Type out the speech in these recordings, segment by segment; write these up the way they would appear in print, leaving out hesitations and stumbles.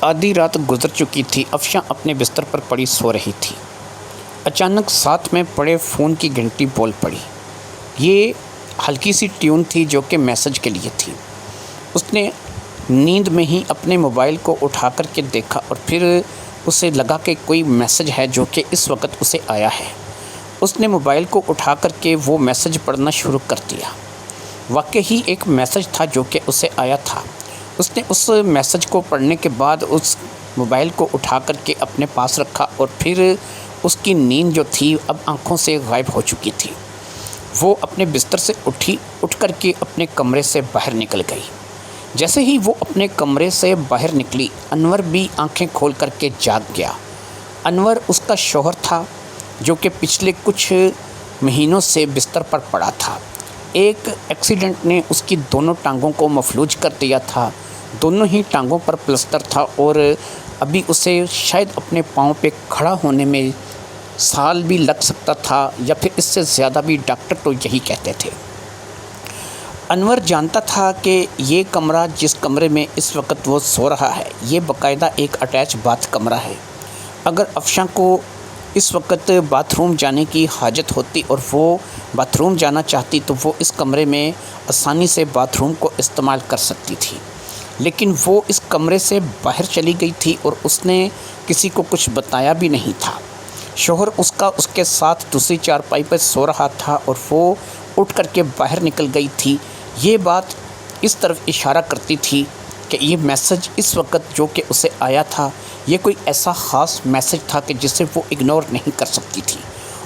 آدھی رات گزر چکی تھی۔ افشاں اپنے بستر پر پڑی سو رہی تھی۔ اچانک ساتھ میں پڑے فون کی گھنٹی بول پڑی۔ یہ ہلکی سی ٹیون تھی جو کہ میسج کے لیے تھی۔ اس نے نیند میں ہی اپنے موبائل کو اٹھا کر کے دیکھا اور پھر اسے لگا کہ کوئی میسج ہے جو کہ اس وقت اسے آیا ہے۔ اس نے موبائل کو اٹھا کر کے وہ میسج پڑھنا شروع کر دیا۔ واقعی ایک میسج تھا جو کہ اسے آیا تھا۔ اس نے اس میسج کو پڑھنے کے بعد اس موبائل کو اٹھا کر کے اپنے پاس رکھا اور پھر اس کی نیند جو تھی اب آنکھوں سے غائب ہو چکی تھی۔ وہ اپنے بستر سے اٹھ کر کے اپنے کمرے سے باہر نکل گئی۔ جیسے ہی وہ اپنے کمرے سے باہر نکلی، انور بھی آنکھیں کھول کر کے جاگ گیا۔ انور اس کا شوہر تھا جو کہ پچھلے کچھ مہینوں سے بستر پر پڑا تھا۔ ایک ایکسیڈنٹ نے اس کی دونوں ٹانگوں کو مفلوج کر دیا تھا۔ دونوں ہی ٹانگوں پر پلسٹر تھا اور ابھی اسے شاید اپنے پاؤں پہ کھڑا ہونے میں سال بھی لگ سکتا تھا یا پھر اس سے زیادہ بھی، ڈاکٹر تو یہی کہتے تھے۔ انور جانتا تھا کہ یہ کمرہ جس کمرے میں اس وقت وہ سو رہا ہے، یہ باقاعدہ ایک اٹیچ باتھ کمرہ ہے۔ اگر افشاں کو اس وقت باتھ روم جانے کی حاجت ہوتی اور وہ باتھ روم جانا چاہتی تو وہ اس کمرے میں آسانی سے باتھ روم کو استعمال کر سکتی تھی، لیکن وہ اس کمرے سے باہر چلی گئی تھی اور اس نے کسی کو کچھ بتایا بھی نہیں تھا۔ شوہر اس کے ساتھ دوسری چارپائی پر سو رہا تھا اور وہ اٹھ کر کے باہر نکل گئی تھی۔ یہ بات اس طرف اشارہ کرتی تھی کہ یہ میسج اس وقت جو کہ اسے آیا تھا، یہ کوئی ایسا خاص میسج تھا کہ جسے وہ اگنور نہیں کر سکتی تھی،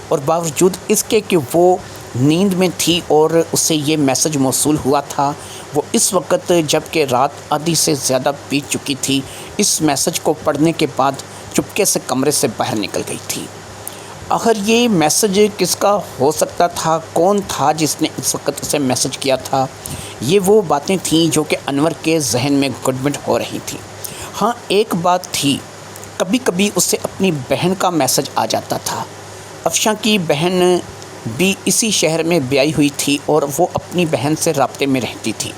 اور باوجود اس کے کہ وہ نیند میں تھی اور اسے یہ میسج موصول ہوا تھا، وہ اس وقت جب کہ رات آدھی سے زیادہ بیت چکی تھی، اس میسج کو پڑھنے کے بعد چپکے سے کمرے سے باہر نکل گئی تھی۔ آخر یہ میسج کس کا ہو سکتا تھا؟ کون تھا جس نے اس وقت اسے میسج کیا تھا؟ یہ وہ باتیں تھیں جو کہ انور کے ذہن میں گڈبڈ ہو رہی تھیں۔ ہاں، ایک بات تھی، کبھی کبھی اسے اپنی بہن کا میسج آ جاتا تھا۔ افشاں کی بہن بھی اسی شہر میں بیائی ہوئی تھی اور وہ اپنی بہن سے رابطے میں رہتی تھی،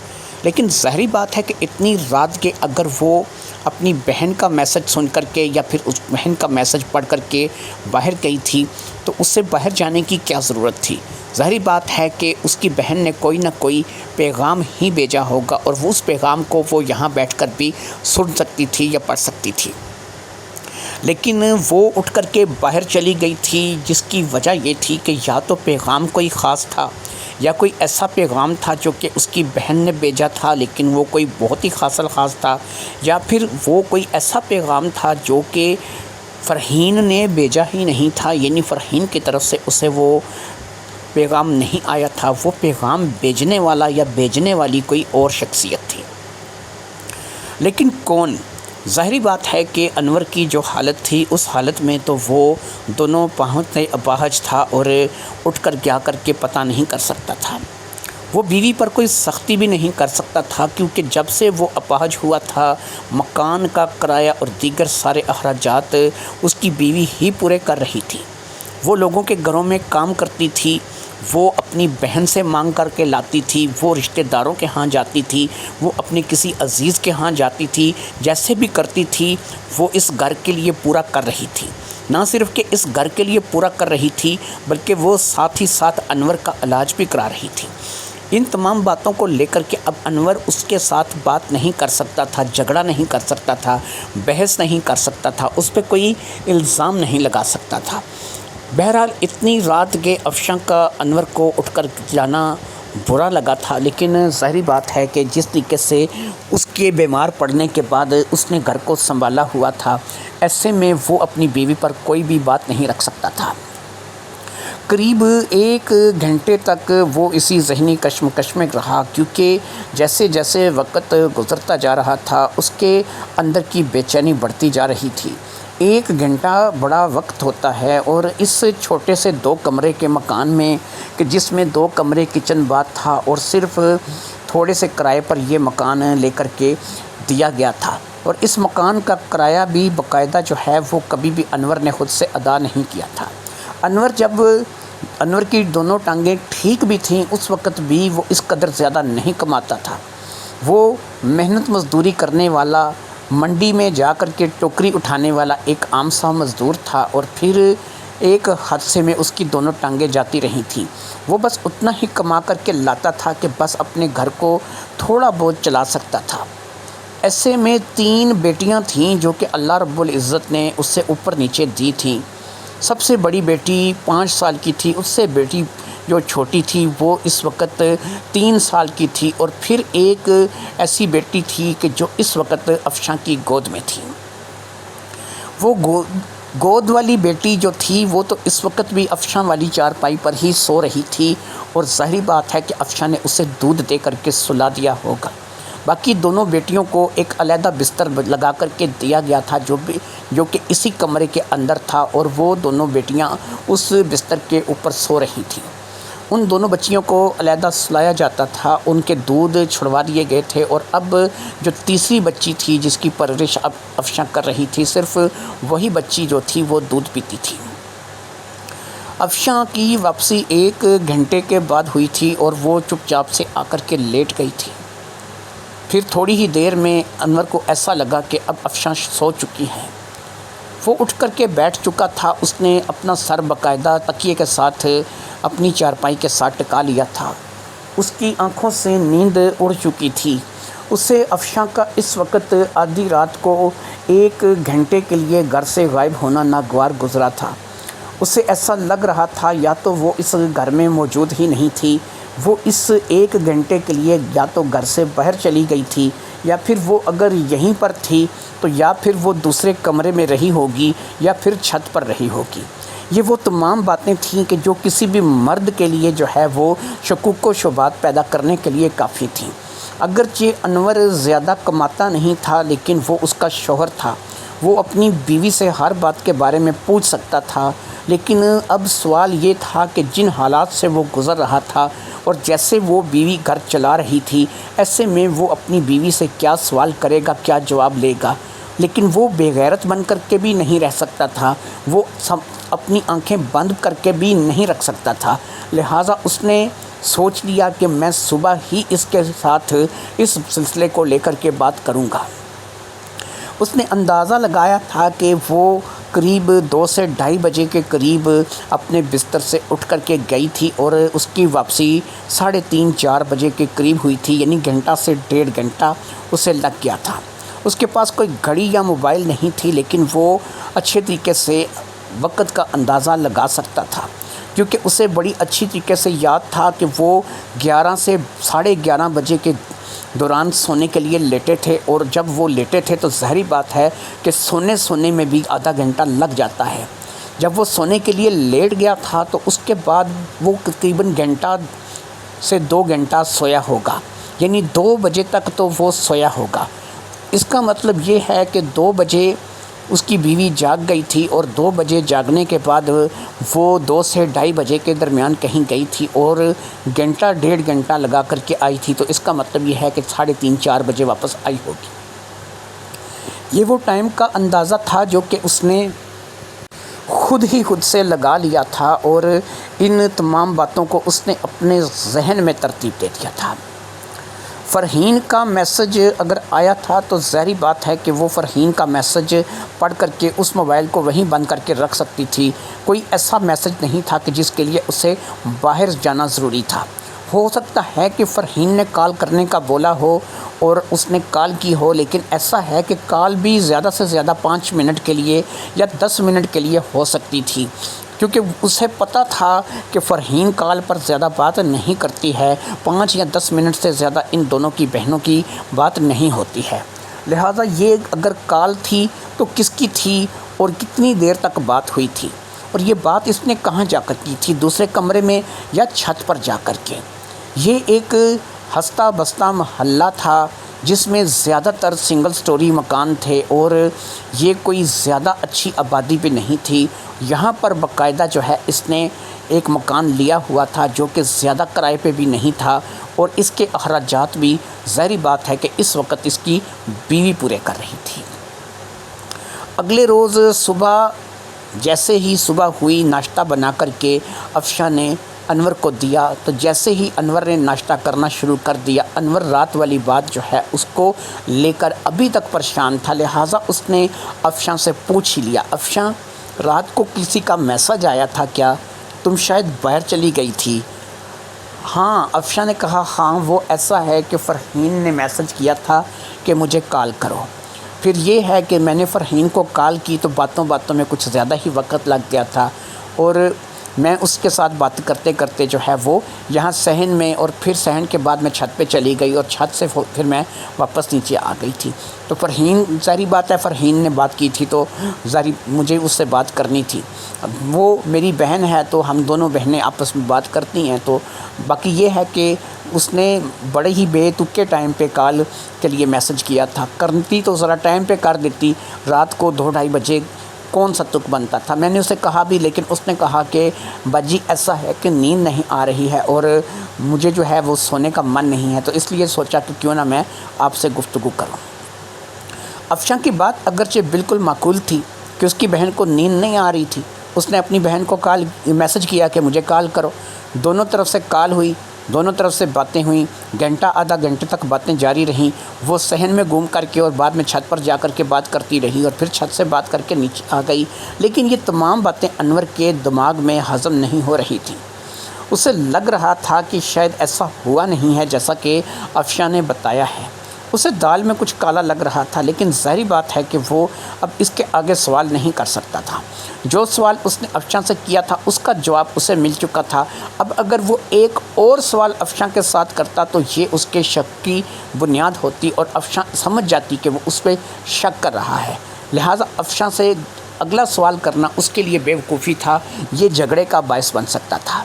لیکن ظاہری بات ہے کہ اتنی رات کے اگر وہ اپنی بہن کا میسج سن کر کے یا پھر اس بہن کا میسج پڑھ کر کے باہر گئی تھی تو اس سے باہر جانے کی کیا ضرورت تھی؟ ظاہری بات ہے کہ اس کی بہن نے کوئی نہ کوئی پیغام ہی بھیجا ہوگا اور وہ اس پیغام کو وہ یہاں بیٹھ کر بھی سن سکتی تھی یا پڑھ سکتی تھی، لیکن وہ اٹھ کر کے باہر چلی گئی تھی، جس کی وجہ یہ تھی کہ یا تو پیغام کوئی خاص تھا یا کوئی ایسا پیغام تھا جو کہ اس کی بہن نے بھیجا تھا لیکن وہ کوئی بہت ہی خاص الخاص تھا، یا پھر وہ کوئی ایسا پیغام تھا جو کہ فرحین نے بھیجا ہی نہیں تھا، یعنی فرحین کی طرف سے اسے وہ پیغام نہیں آیا تھا، وہ پیغام بھیجنے والا یا بھیجنے والی کوئی اور شخصیت تھی۔ لیکن کون؟ ظاہری بات ہے کہ انور کی جو حالت تھی، اس حالت میں تو وہ دونوں پاؤں سے اپاہج تھا اور اٹھ کر جا کر کے پتہ نہیں کر سکتا تھا۔ وہ بیوی پر کوئی سختی بھی نہیں کر سکتا تھا کیونکہ جب سے وہ اپاہج ہوا تھا، مکان کا کرایہ اور دیگر سارے اخراجات اس کی بیوی ہی پورے کر رہی تھی۔ وہ لوگوں کے گھروں میں کام کرتی تھی، وہ اپنی بہن سے مانگ کر کے لاتی تھی، وہ رشتہ داروں کے ہاں جاتی تھی، وہ اپنے کسی عزیز کے ہاں جاتی تھی، جیسے بھی کرتی تھی وہ اس گھر کے لیے پورا کر رہی تھی۔ نہ صرف کہ اس گھر کے لیے پورا کر رہی تھی بلکہ وہ ساتھ ہی ساتھ انور کا علاج بھی کرا رہی تھی۔ ان تمام باتوں کو لے کر کے اب انور اس کے ساتھ بات نہیں کر سکتا تھا، جھگڑا نہیں کر سکتا تھا، بحث نہیں کر سکتا تھا، اس پہ کوئی الزام نہیں لگا سکتا تھا۔ بہرحال اتنی رات کے افشاں کا انور کو اٹھ کر جانا برا لگا تھا، لیکن ظاہری بات ہے کہ جس طریقے سے اس کے بیمار پڑنے کے بعد اس نے گھر کو سنبھالا ہوا تھا، ایسے میں وہ اپنی بیوی پر کوئی بھی بات نہیں رکھ سکتا تھا۔ قریب 1 گھنٹے تک وہ اسی ذہنی کشمکش میں رہا، کیونکہ جیسے جیسے وقت گزرتا جا رہا تھا اس کے اندر کی بے چینی بڑھتی جا رہی تھی۔ 1 گھنٹہ بڑا وقت ہوتا ہے اور اس چھوٹے سے 2 کمرے کے مکان میں، کہ جس میں 2 کمرے کچن باتھ تھا اور صرف تھوڑے سے کرائے پر یہ مکان لے کر کے دیا گیا تھا، اور اس مکان کا کرایہ بھی باقاعدہ جو ہے وہ کبھی بھی انور نے خود سے ادا نہیں کیا تھا۔ انور کی دونوں ٹانگیں ٹھیک بھی تھیں، اس وقت بھی وہ اس قدر زیادہ نہیں کماتا تھا۔ وہ محنت مزدوری کرنے والا منڈی میں جا کر کے ٹوکری اٹھانے والا ایک عام سا مزدور تھا اور پھر ایک حادثے میں اس کی دونوں ٹانگیں جاتی رہی تھیں۔ وہ بس اتنا ہی کما کر کے لاتا تھا کہ بس اپنے گھر کو تھوڑا بہت چلا سکتا تھا۔ ایسے میں 3 بیٹیاں تھیں جو کہ اللہ رب العزت نے اس سے اوپر نیچے دی تھیں۔ سب سے بڑی بیٹی 5 سال کی تھی، اس سے بیٹی جو چھوٹی تھی وہ اس وقت 3 سال کی تھی، اور پھر ایک ایسی بیٹی تھی کہ جو اس وقت افشاں کی گود میں تھی۔ وہ گود والی بیٹی جو تھی وہ تو اس وقت بھی افشاں والی چارپائی پر ہی سو رہی تھی، اور ظاہری بات ہے کہ افشاں نے اسے دودھ دے کر کے سلا دیا ہوگا۔ باقی دونوں بیٹیوں کو ایک علیحدہ بستر لگا کر کے دیا گیا تھا جو کہ اسی کمرے کے اندر تھا، اور وہ دونوں بیٹیاں اس بستر کے اوپر سو رہی تھیں۔ ان دونوں بچیوں کو علیحدہ سلایا جاتا تھا، ان کے دودھ چھڑوا دیے گئے تھے، اور اب جو تیسری بچی تھی جس کی پرورش اب افشاں کر رہی تھی، صرف وہی بچی جو تھی وہ دودھ پیتی تھی۔ افشاں کی واپسی 1 گھنٹے کے بعد ہوئی تھی، اور وہ چپ چاپ سے آ کر کے لیٹ گئی تھی۔ پھر تھوڑی ہی دیر میں انور کو ایسا لگا کہ اب افشاں سو چکی ہے۔ وہ اٹھ کر کے بیٹھ چکا تھا، اس نے اپنا سر باقاعدہ تکیے کے ساتھ اپنی چارپائی کے ساتھ ٹکا لیا تھا۔ اس کی آنکھوں سے نیند اڑ چکی تھی۔ اسے افشاں کا اس وقت آدھی رات کو 1 گھنٹے کے لیے گھر سے غائب ہونا ناگوار گزرا تھا۔ اسے ایسا لگ رہا تھا یا تو وہ اس گھر میں موجود ہی نہیں تھی، وہ اس 1 گھنٹے کے لیے یا تو گھر سے باہر چلی گئی تھی، یا پھر وہ اگر یہیں پر تھی تو یا پھر وہ دوسرے کمرے میں رہی ہوگی یا پھر چھت پر رہی ہوگی۔ یہ وہ تمام باتیں تھیں کہ جو کسی بھی مرد کے لیے جو ہے وہ شکوک و شبہات پیدا کرنے کے لیے کافی تھیں۔ اگرچہ انور زیادہ کماتا نہیں تھا، لیکن وہ اس کا شوہر تھا، وہ اپنی بیوی سے ہر بات کے بارے میں پوچھ سکتا تھا۔ لیکن اب سوال یہ تھا کہ جن حالات سے وہ گزر رہا تھا اور جیسے وہ بیوی گھر چلا رہی تھی، ایسے میں وہ اپنی بیوی سے کیا سوال کرے گا، کیا جواب لے گا۔ لیکن وہ بے غیرت بن کر کے بھی نہیں رہ سکتا تھا، وہ اپنی آنکھیں بند کر کے بھی نہیں رکھ سکتا تھا۔ لہٰذا اس نے سوچ لیا کہ میں صبح ہی اس کے ساتھ اس سلسلے کو لے کر کے بات کروں گا۔ اس نے اندازہ لگایا تھا کہ وہ قریب 2 سے 2:30 بجے کے قریب اپنے بستر سے اٹھ کر کے گئی تھی، اور اس کی واپسی 3:30 4 بجے کے قریب ہوئی تھی، یعنی گھنٹہ سے 1.5 گھنٹہ اسے لگ گیا تھا۔ اس کے پاس کوئی گھڑی یا موبائل نہیں تھی، لیکن وہ اچھے طریقے سے وقت کا اندازہ لگا سکتا تھا، کیونکہ اسے بڑی اچھی طریقے سے یاد تھا کہ وہ 11 سے 11:30 بجے کے دوران سونے کے لیے لیٹے تھے، اور جب وہ لیٹے تھے تو ظاہری بات ہے کہ سونے میں بھی آدھا گھنٹہ لگ جاتا ہے۔ جب وہ سونے کے لیے لیٹ گیا تھا تو اس کے بعد وہ تقریباً گھنٹہ سے 2 گھنٹہ سویا ہوگا، یعنی 2 بجے تک تو وہ سویا ہوگا۔ اس کا مطلب یہ ہے کہ 2 بجے اس کی بیوی جاگ گئی تھی، اور 2 بجے جاگنے کے بعد وہ 2 سے 2:30 بجے کے درمیان کہیں گئی تھی، اور گھنٹہ 1.5 گھنٹہ لگا کر کے آئی تھی، تو اس کا مطلب یہ ہے کہ 3:30 4 بجے واپس آئی ہوگی۔ یہ وہ ٹائم کا اندازہ تھا جو کہ اس نے خود سے لگا لیا تھا، اور ان تمام باتوں کو اس نے اپنے ذہن میں ترتیب دے دیا تھا۔ فرحین کا میسج اگر آیا تھا تو ظاہری بات ہے کہ وہ فرحین کا میسج پڑھ کر کے اس موبائل کو وہیں بند کر کے رکھ سکتی تھی۔ کوئی ایسا میسج نہیں تھا کہ جس کے لیے اسے باہر جانا ضروری تھا۔ ہو سکتا ہے کہ فرحین نے کال کرنے کا بولا ہو اور اس نے کال کی ہو، لیکن ایسا ہے کہ کال بھی زیادہ سے زیادہ 5 منٹ کے لیے یا 10 منٹ کے لیے ہو سکتی تھی، کیونکہ اسے پتہ تھا کہ فرحین کال پر زیادہ بات نہیں کرتی ہے، 5 یا 10 منٹ سے زیادہ ان دونوں کی بہنوں کی بات نہیں ہوتی ہے۔ لہٰذا یہ اگر کال تھی تو کس کی تھی اور کتنی دیر تک بات ہوئی تھی، اور یہ بات اس نے کہاں جا کر کی تھی، دوسرے کمرے میں یا چھت پر جا کر کے۔ یہ ایک ہستہ بستہ محلہ تھا جس میں زیادہ تر سنگل سٹوری مکان تھے، اور یہ کوئی زیادہ اچھی آبادی پہ نہیں تھی۔ یہاں پر باقاعدہ جو ہے اس نے ایک مکان لیا ہوا تھا جو کہ زیادہ کرائے پہ بھی نہیں تھا، اور اس کے اخراجات بھی ظاہری بات ہے کہ اس وقت اس کی بیوی پورے کر رہی تھی۔ اگلے روز صبح جیسے ہی صبح ہوئی، ناشتہ بنا کر کے افشاں نے انور کو دیا تو جیسے ہی انور نے ناشتہ کرنا شروع کر دیا، انور رات والی بات جو ہے اس کو لے کر ابھی تک پریشان تھا، لہٰذا اس نے افشاں سے پوچھ ہی لیا، افشاں رات کو کسی کا میسج آیا تھا کیا؟ تم شاید باہر چلی گئی تھی۔ ہاں، افشاں نے کہا ہاں وہ ایسا ہے کہ فرحین نے میسج کیا تھا کہ مجھے کال کرو۔ پھر یہ ہے کہ میں نے فرحین کو کال کی تو باتوں میں کچھ زیادہ ہی وقت لگ گیا تھا، اور میں اس کے ساتھ بات کرتے کرتے جو ہے وہ یہاں صحن میں، اور پھر صحن کے بعد میں چھت پہ چلی گئی، اور چھت سے پھر میں واپس نیچے آ گئی تھی۔ تو فرحین، ظاہری بات ہے فرحین نے بات کی تھی تو ظاہری مجھے اس سے بات کرنی تھی، وہ میری بہن ہے تو ہم دونوں بہنیں آپس میں بات کرتی ہیں۔ تو باقی یہ ہے کہ اس نے بڑے ہی بے تک کے ٹائم پہ کال کے لیے میسج کیا تھا، کرتی تو ذرا ٹائم پہ کر دیتی، رات کو 2-2:30 بجے کون سا تک بنتا تھا۔ میں نے اسے کہا بھی، لیکن اس نے کہا کہ باجی ایسا ہے کہ نیند نہیں آ رہی ہے اور مجھے جو ہے وہ سونے کا من نہیں ہے، تو اس لیے سوچا کہ کیوں نہ میں آپ سے گفتگو کروں۔ افشاں کی بات اگرچہ بالکل معقول تھی کہ اس کی بہن کو نیند نہیں آ رہی تھی، اس نے اپنی بہن کو میسج کیا کہ مجھے کال کرو، دونوں طرف سے کال ہوئی، دونوں طرف سے باتیں ہوئیں، گھنٹہ آدھا گھنٹے تک باتیں جاری رہیں، وہ صحن میں گھوم کر کے اور بعد میں چھت پر جا کر کے بات کرتی رہی، اور پھر چھت سے بات کر کے نیچے آ گئی، لیکن یہ تمام باتیں انور کے دماغ میں ہضم نہیں ہو رہی تھیں۔ اسے لگ رہا تھا کہ شاید ایسا ہوا نہیں ہے جیسا کہ افشاں نے بتایا ہے، اسے دال میں کچھ کالا لگ رہا تھا، لیکن ظاہری بات ہے کہ وہ اب اس کے آگے سوال نہیں کر سکتا تھا۔ جو سوال اس نے افشاں سے کیا تھا اس کا جواب اسے مل چکا تھا، اب اگر وہ ایک اور سوال افشاں کے ساتھ کرتا تو یہ اس کے شک کی بنیاد ہوتی اور افشاں سمجھ جاتی کہ وہ اس پہ شک کر رہا ہے، لہٰذا افشاں سے اگلا سوال کرنا اس کے لیے بیوقوفی تھا، یہ جھگڑے کا باعث بن سکتا تھا،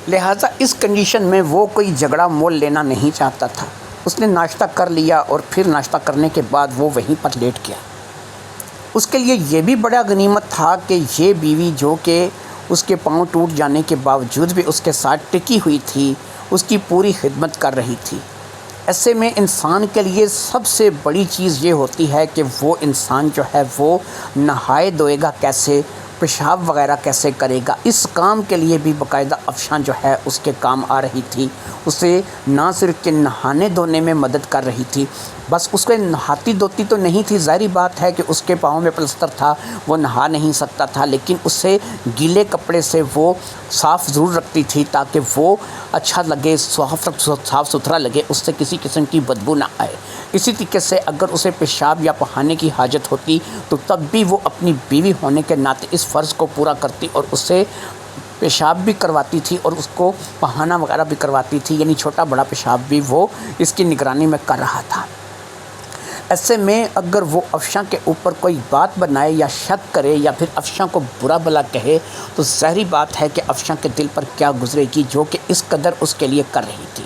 لہٰذا اس کنڈیشن میں وہ کوئی جھگڑا مول لینا نہیں چاہتا تھا۔ اس نے ناشتہ کر لیا اور پھر ناشتہ کرنے کے بعد وہ وہیں پر لیٹ گیا۔ اس کے لیے یہ بھی بڑا غنیمت تھا کہ یہ بیوی جو کہ اس کے پاؤں ٹوٹ جانے کے باوجود بھی اس کے ساتھ ٹکی ہوئی تھی، اس کی پوری خدمت کر رہی تھی۔ ایسے میں انسان کے لیے سب سے بڑی چیز یہ ہوتی ہے کہ وہ انسان جو ہے وہ نہائے دھوئے گا کیسے، پیشاب وغیرہ کیسے کرے گا، اس کام کے لیے بھی باقاعدہ افشاں جو ہے اس کے کام آ رہی تھی، اسے نہ صرف کہ نہانے دھونے میں مدد کر رہی تھی، بس اس کو نہاتی دھوتی تو نہیں تھی، ظاہری بات ہے کہ اس کے پاؤں میں پلستر تھا، وہ نہا نہیں سکتا تھا، لیکن اسے گیلے کپڑے سے وہ صاف ضرور رکھتی تھی تاکہ وہ اچھا لگے، صاف ستھرا لگے، اس سے کسی قسم کی بدبو نہ آئے۔ اسی طریقے سے اگر اسے پیشاب یا پخانے کی حاجت ہوتی تو تب بھی وہ اپنی بیوی ہونے کے ناطے اس فرض کو پورا کرتی اور اسے پیشاب بھی کرواتی تھی اور اس کو پخانا وغیرہ بھی کرواتی تھی، یعنی چھوٹا بڑا پیشاب بھی وہ اس کی نگرانی میں کر رہا تھا۔ ایسے میں اگر وہ افشاں کے اوپر کوئی بات بنائے یا شک کرے یا پھر افشاں کو برا بھلا کہے تو ظاہری بات ہے کہ افشاں کے دل پر کیا گزرے گی جو کہ اس قدر اس کے لیے کر رہی تھی۔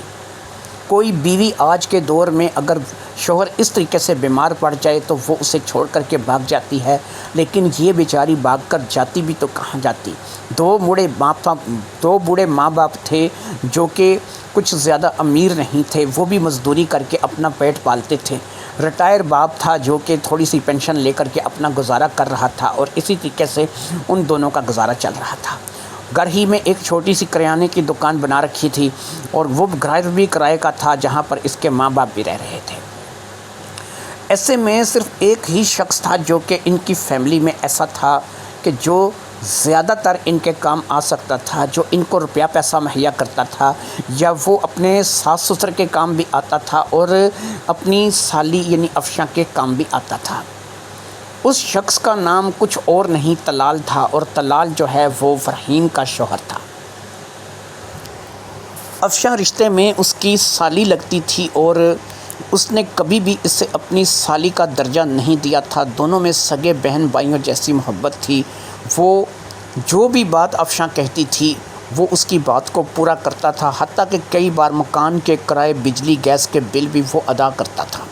کوئی بیوی آج کے دور میں اگر شوہر اس طریقے سے بیمار پڑ جائے تو وہ اسے چھوڑ کر کے بھاگ جاتی ہے، لیکن یہ بیچاری بھاگ کر جاتی بھی تو کہاں جاتی۔ دو بوڑھے ماں باپ تھے جو کہ کچھ زیادہ امیر نہیں تھے، وہ بھی مزدوری کر کے اپنا پیٹ پالتے تھے۔ ریٹائر باپ تھا جو کہ تھوڑی سی پینشن لے کر کے اپنا گزارا کر رہا تھا اور اسی طریقے سے ان دونوں کا گزارا چل رہا تھا۔ گھر ہی میں ایک چھوٹی سی کریانے کی دکان بنا رکھی تھی اور وہ گھر بھی کرائے کا تھا جہاں پر اس کے ماں باپ بھی رہ رہے تھے۔ ایسے میں صرف ایک ہی شخص تھا جو کہ ان کی فیملی میں ایسا تھا کہ جو زیادہ تر ان کے کام آ سکتا تھا، جو ان کو روپیہ پیسہ مہیا کرتا تھا، یا وہ اپنے ساس سسر کے کام بھی آتا تھا اور اپنی سالی یعنی افشاں کے کام بھی آتا تھا۔ اس شخص کا نام کچھ اور نہیں طلال تھا، اور طلال جو ہے وہ فرحین کا شوہر تھا۔ افشاں رشتے میں اس کی سالی لگتی تھی اور اس نے کبھی بھی اسے اپنی سالی کا درجہ نہیں دیا تھا، دونوں میں سگے بہن بھائیوں جیسی محبت تھی۔ وہ جو بھی بات افشاں کہتی تھی وہ اس کی بات کو پورا کرتا تھا، حتیٰ کہ کئی بار مکان کے کرائے، بجلی گیس کے بل بھی وہ ادا کرتا تھا۔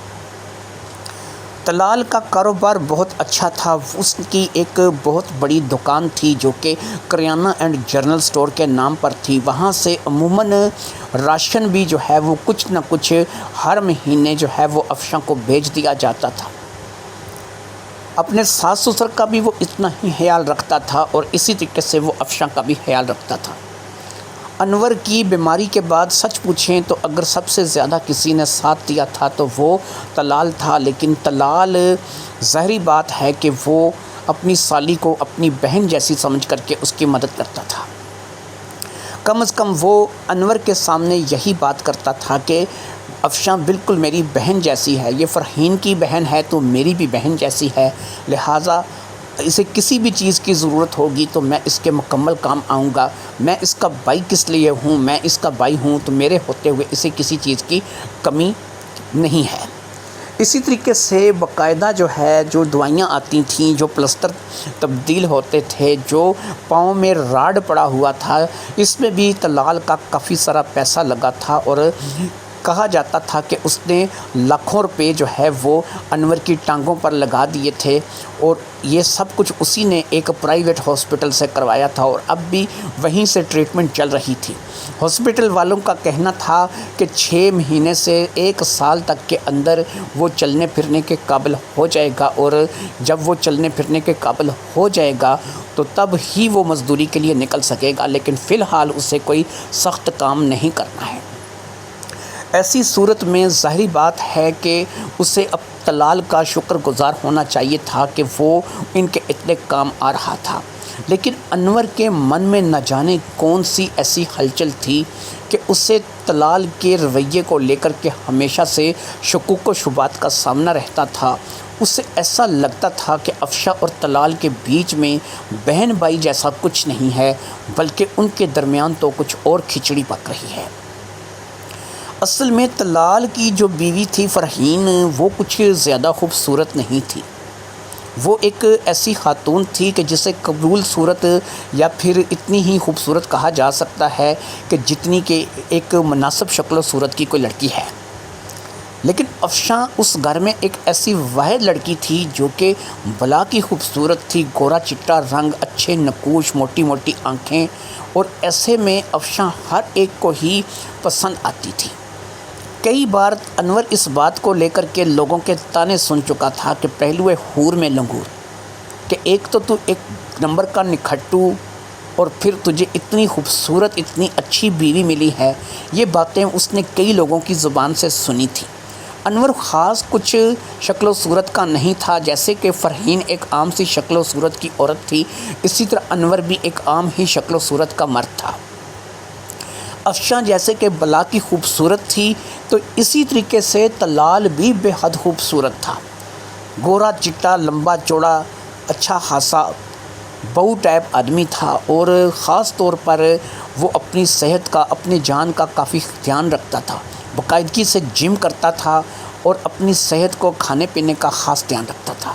طلال کا کاروبار بہت اچھا تھا، اس کی ایک بہت بڑی دکان تھی جو کہ کریانہ اینڈ جنرل سٹور کے نام پر تھی، وہاں سے عموماً راشن بھی جو ہے وہ کچھ نہ کچھ ہر مہینے جو ہے وہ افشاں کو بھیج دیا جاتا تھا۔ اپنے ساس سسر کا بھی وہ اتنا ہی خیال رکھتا تھا اور اسی طریقے سے وہ افشاں کا بھی خیال رکھتا تھا۔ انور کی بیماری کے بعد سچ پوچھیں تو اگر سب سے زیادہ کسی نے ساتھ دیا تھا تو وہ طلال تھا، لیکن طلال ظاہری بات ہے کہ وہ اپنی سالی کو اپنی بہن جیسی سمجھ کر کے اس کی مدد کرتا تھا۔ کم از کم وہ انور کے سامنے یہی بات کرتا تھا کہ افشاں بالکل میری بہن جیسی ہے، یہ فرحین کی بہن ہے تو میری بھی بہن جیسی ہے، لہٰذا اسے کسی بھی چیز کی ضرورت ہوگی تو میں اس کے مکمل کام آؤں گا، میں اس کا بھائی کس لیے ہوں، میں اس کا بھائی ہوں تو میرے ہوتے ہوئے اسے کسی چیز کی کمی نہیں ہے۔ اسی طریقے سے باقاعدہ جو دوائیاں آتی تھیں، جو پلسٹر تبدیل ہوتے تھے، جو پاؤں میں راڈ پڑا ہوا تھا، اس میں بھی طلال کا کافی سارا پیسہ لگا تھا اور کہا جاتا تھا کہ اس نے لاکھوں روپے وہ انور کی ٹانگوں پر لگا دیے تھے، اور یہ سب کچھ اسی نے ایک پرائیویٹ ہاسپٹل سے کروایا تھا اور اب بھی وہیں سے ٹریٹمنٹ چل رہی تھی۔ ہاسپٹل والوں کا کہنا تھا کہ 6 مہینے سے 1 سال تک کے اندر وہ چلنے پھرنے کے قابل ہو جائے گا، اور جب وہ چلنے پھرنے کے قابل ہو جائے گا تو تب ہی وہ مزدوری کے لیے نکل سکے گا، لیکن فی الحال اسے کوئی سخت کام نہیں کرنا ہے۔ ایسی صورت میں ظاہری بات ہے کہ اسے اب طلال کا شکر گزار ہونا چاہیے تھا کہ وہ ان کے اتنے کام آ رہا تھا، لیکن انور کے من میں نہ جانے کون سی ایسی ہلچل تھی کہ اسے طلال کے رویے کو لے کر کے ہمیشہ سے شکوک و شبہات کا سامنا رہتا تھا۔ اسے ایسا لگتا تھا کہ افشاں اور طلال کے بیچ میں بہن بھائی جیسا کچھ نہیں ہے، بلکہ ان کے درمیان تو کچھ اور کھچڑی پک رہی ہے۔ اصل میں طلال کی جو بیوی تھی فرحین، وہ کچھ زیادہ خوبصورت نہیں تھی۔ وہ ایک ایسی خاتون تھی کہ جسے قبول صورت یا پھر اتنی ہی خوبصورت کہا جا سکتا ہے کہ جتنی کہ ایک مناسب شکل و صورت کی کوئی لڑکی ہے، لیکن افشاں اس گھر میں ایک ایسی واحد لڑکی تھی جو کہ بلا کی خوبصورت تھی، گورا چٹا رنگ، اچھے نقوش، موٹی موٹی آنکھیں، اور ایسے میں افشاں ہر ایک کو ہی پسند آتی تھی۔ کئی بار انور اس بات کو لے کر کے لوگوں کے تانے سن چکا تھا کہ پہلوئے حور میں لنگور، کہ ایک تو ایک نمبر کا نکھٹو اور پھر تجھے اتنی خوبصورت اتنی اچھی بیوی ملی ہے۔ یہ باتیں اس نے کئی لوگوں کی زبان سے سنی تھی۔ انور خاص کچھ شکل و صورت کا نہیں تھا، جیسے کہ فرحین ایک عام سی شکل و صورت کی عورت تھی، اسی طرح انور بھی ایک عام ہی شکل و صورت کا مرد تھا۔ افشاں جیسے کہ بلا کی خوبصورت تھی تو اسی طریقے سے طلال بھی بے حد خوبصورت تھا، گورا چٹا لمبا چوڑا اچھا خاصا بہو ٹائپ آدمی تھا، اور خاص طور پر وہ اپنی صحت کا اپنی جان کا کافی دھیان رکھتا تھا، باقاعدگی سے جم کرتا تھا اور اپنی صحت کو کھانے پینے کا خاص دھیان رکھتا تھا۔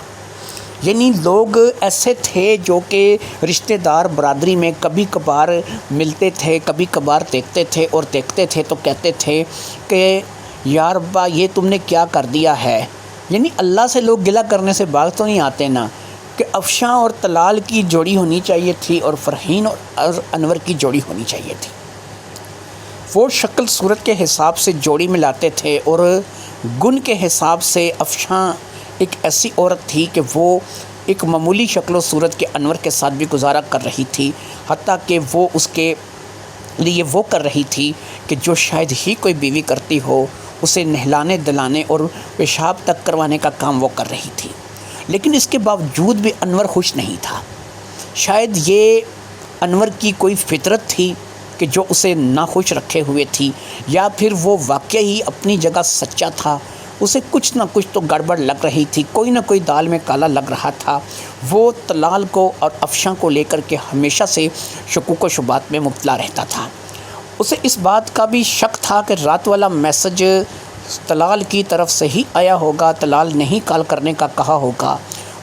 یعنی لوگ ایسے تھے جو کہ رشتہ دار برادری میں کبھی کبھار ملتے تھے، کبھی کبھار دیکھتے تھے، اور دیکھتے تھے تو کہتے تھے کہ یار ابا یہ تم نے کیا کر دیا ہے۔ یعنی اللہ سے لوگ گلہ کرنے سے باز تو نہیں آتے نا، کہ افشاں اور طلال کی جوڑی ہونی چاہیے تھی اور فرحین اور انور کی جوڑی ہونی چاہیے تھی۔ وہ شکل صورت کے حساب سے جوڑی ملاتے تھے، اور گن کے حساب سے افشاں ایک ایسی عورت تھی کہ وہ ایک معمولی شکل و صورت کے انور کے ساتھ بھی گزارا کر رہی تھی، حتیٰ کہ وہ اس کے لیے وہ کر رہی تھی کہ جو شاید ہی کوئی بیوی کرتی ہو، اسے نہلانے دلانے اور پیشاب تک کروانے کا کام وہ کر رہی تھی۔ لیکن اس کے باوجود بھی انور خوش نہیں تھا۔ شاید یہ انور کی کوئی فطرت تھی کہ جو اسے ناخوش رکھے ہوئے تھی، یا پھر وہ واقعی اپنی جگہ سچا تھا، اسے کچھ نہ کچھ تو گڑبڑ لگ رہی تھی، کوئی نہ کوئی دال میں کالا لگ رہا تھا۔ وہ طلال کو اور افشاں کو لے کر کے ہمیشہ سے شکوک و شبہات میں مبتلا رہتا تھا۔ اسے اس بات کا بھی شک تھا کہ رات والا میسج طلال کی طرف سے ہی آیا ہوگا، طلال نہیں کال کرنے کا کہا ہوگا۔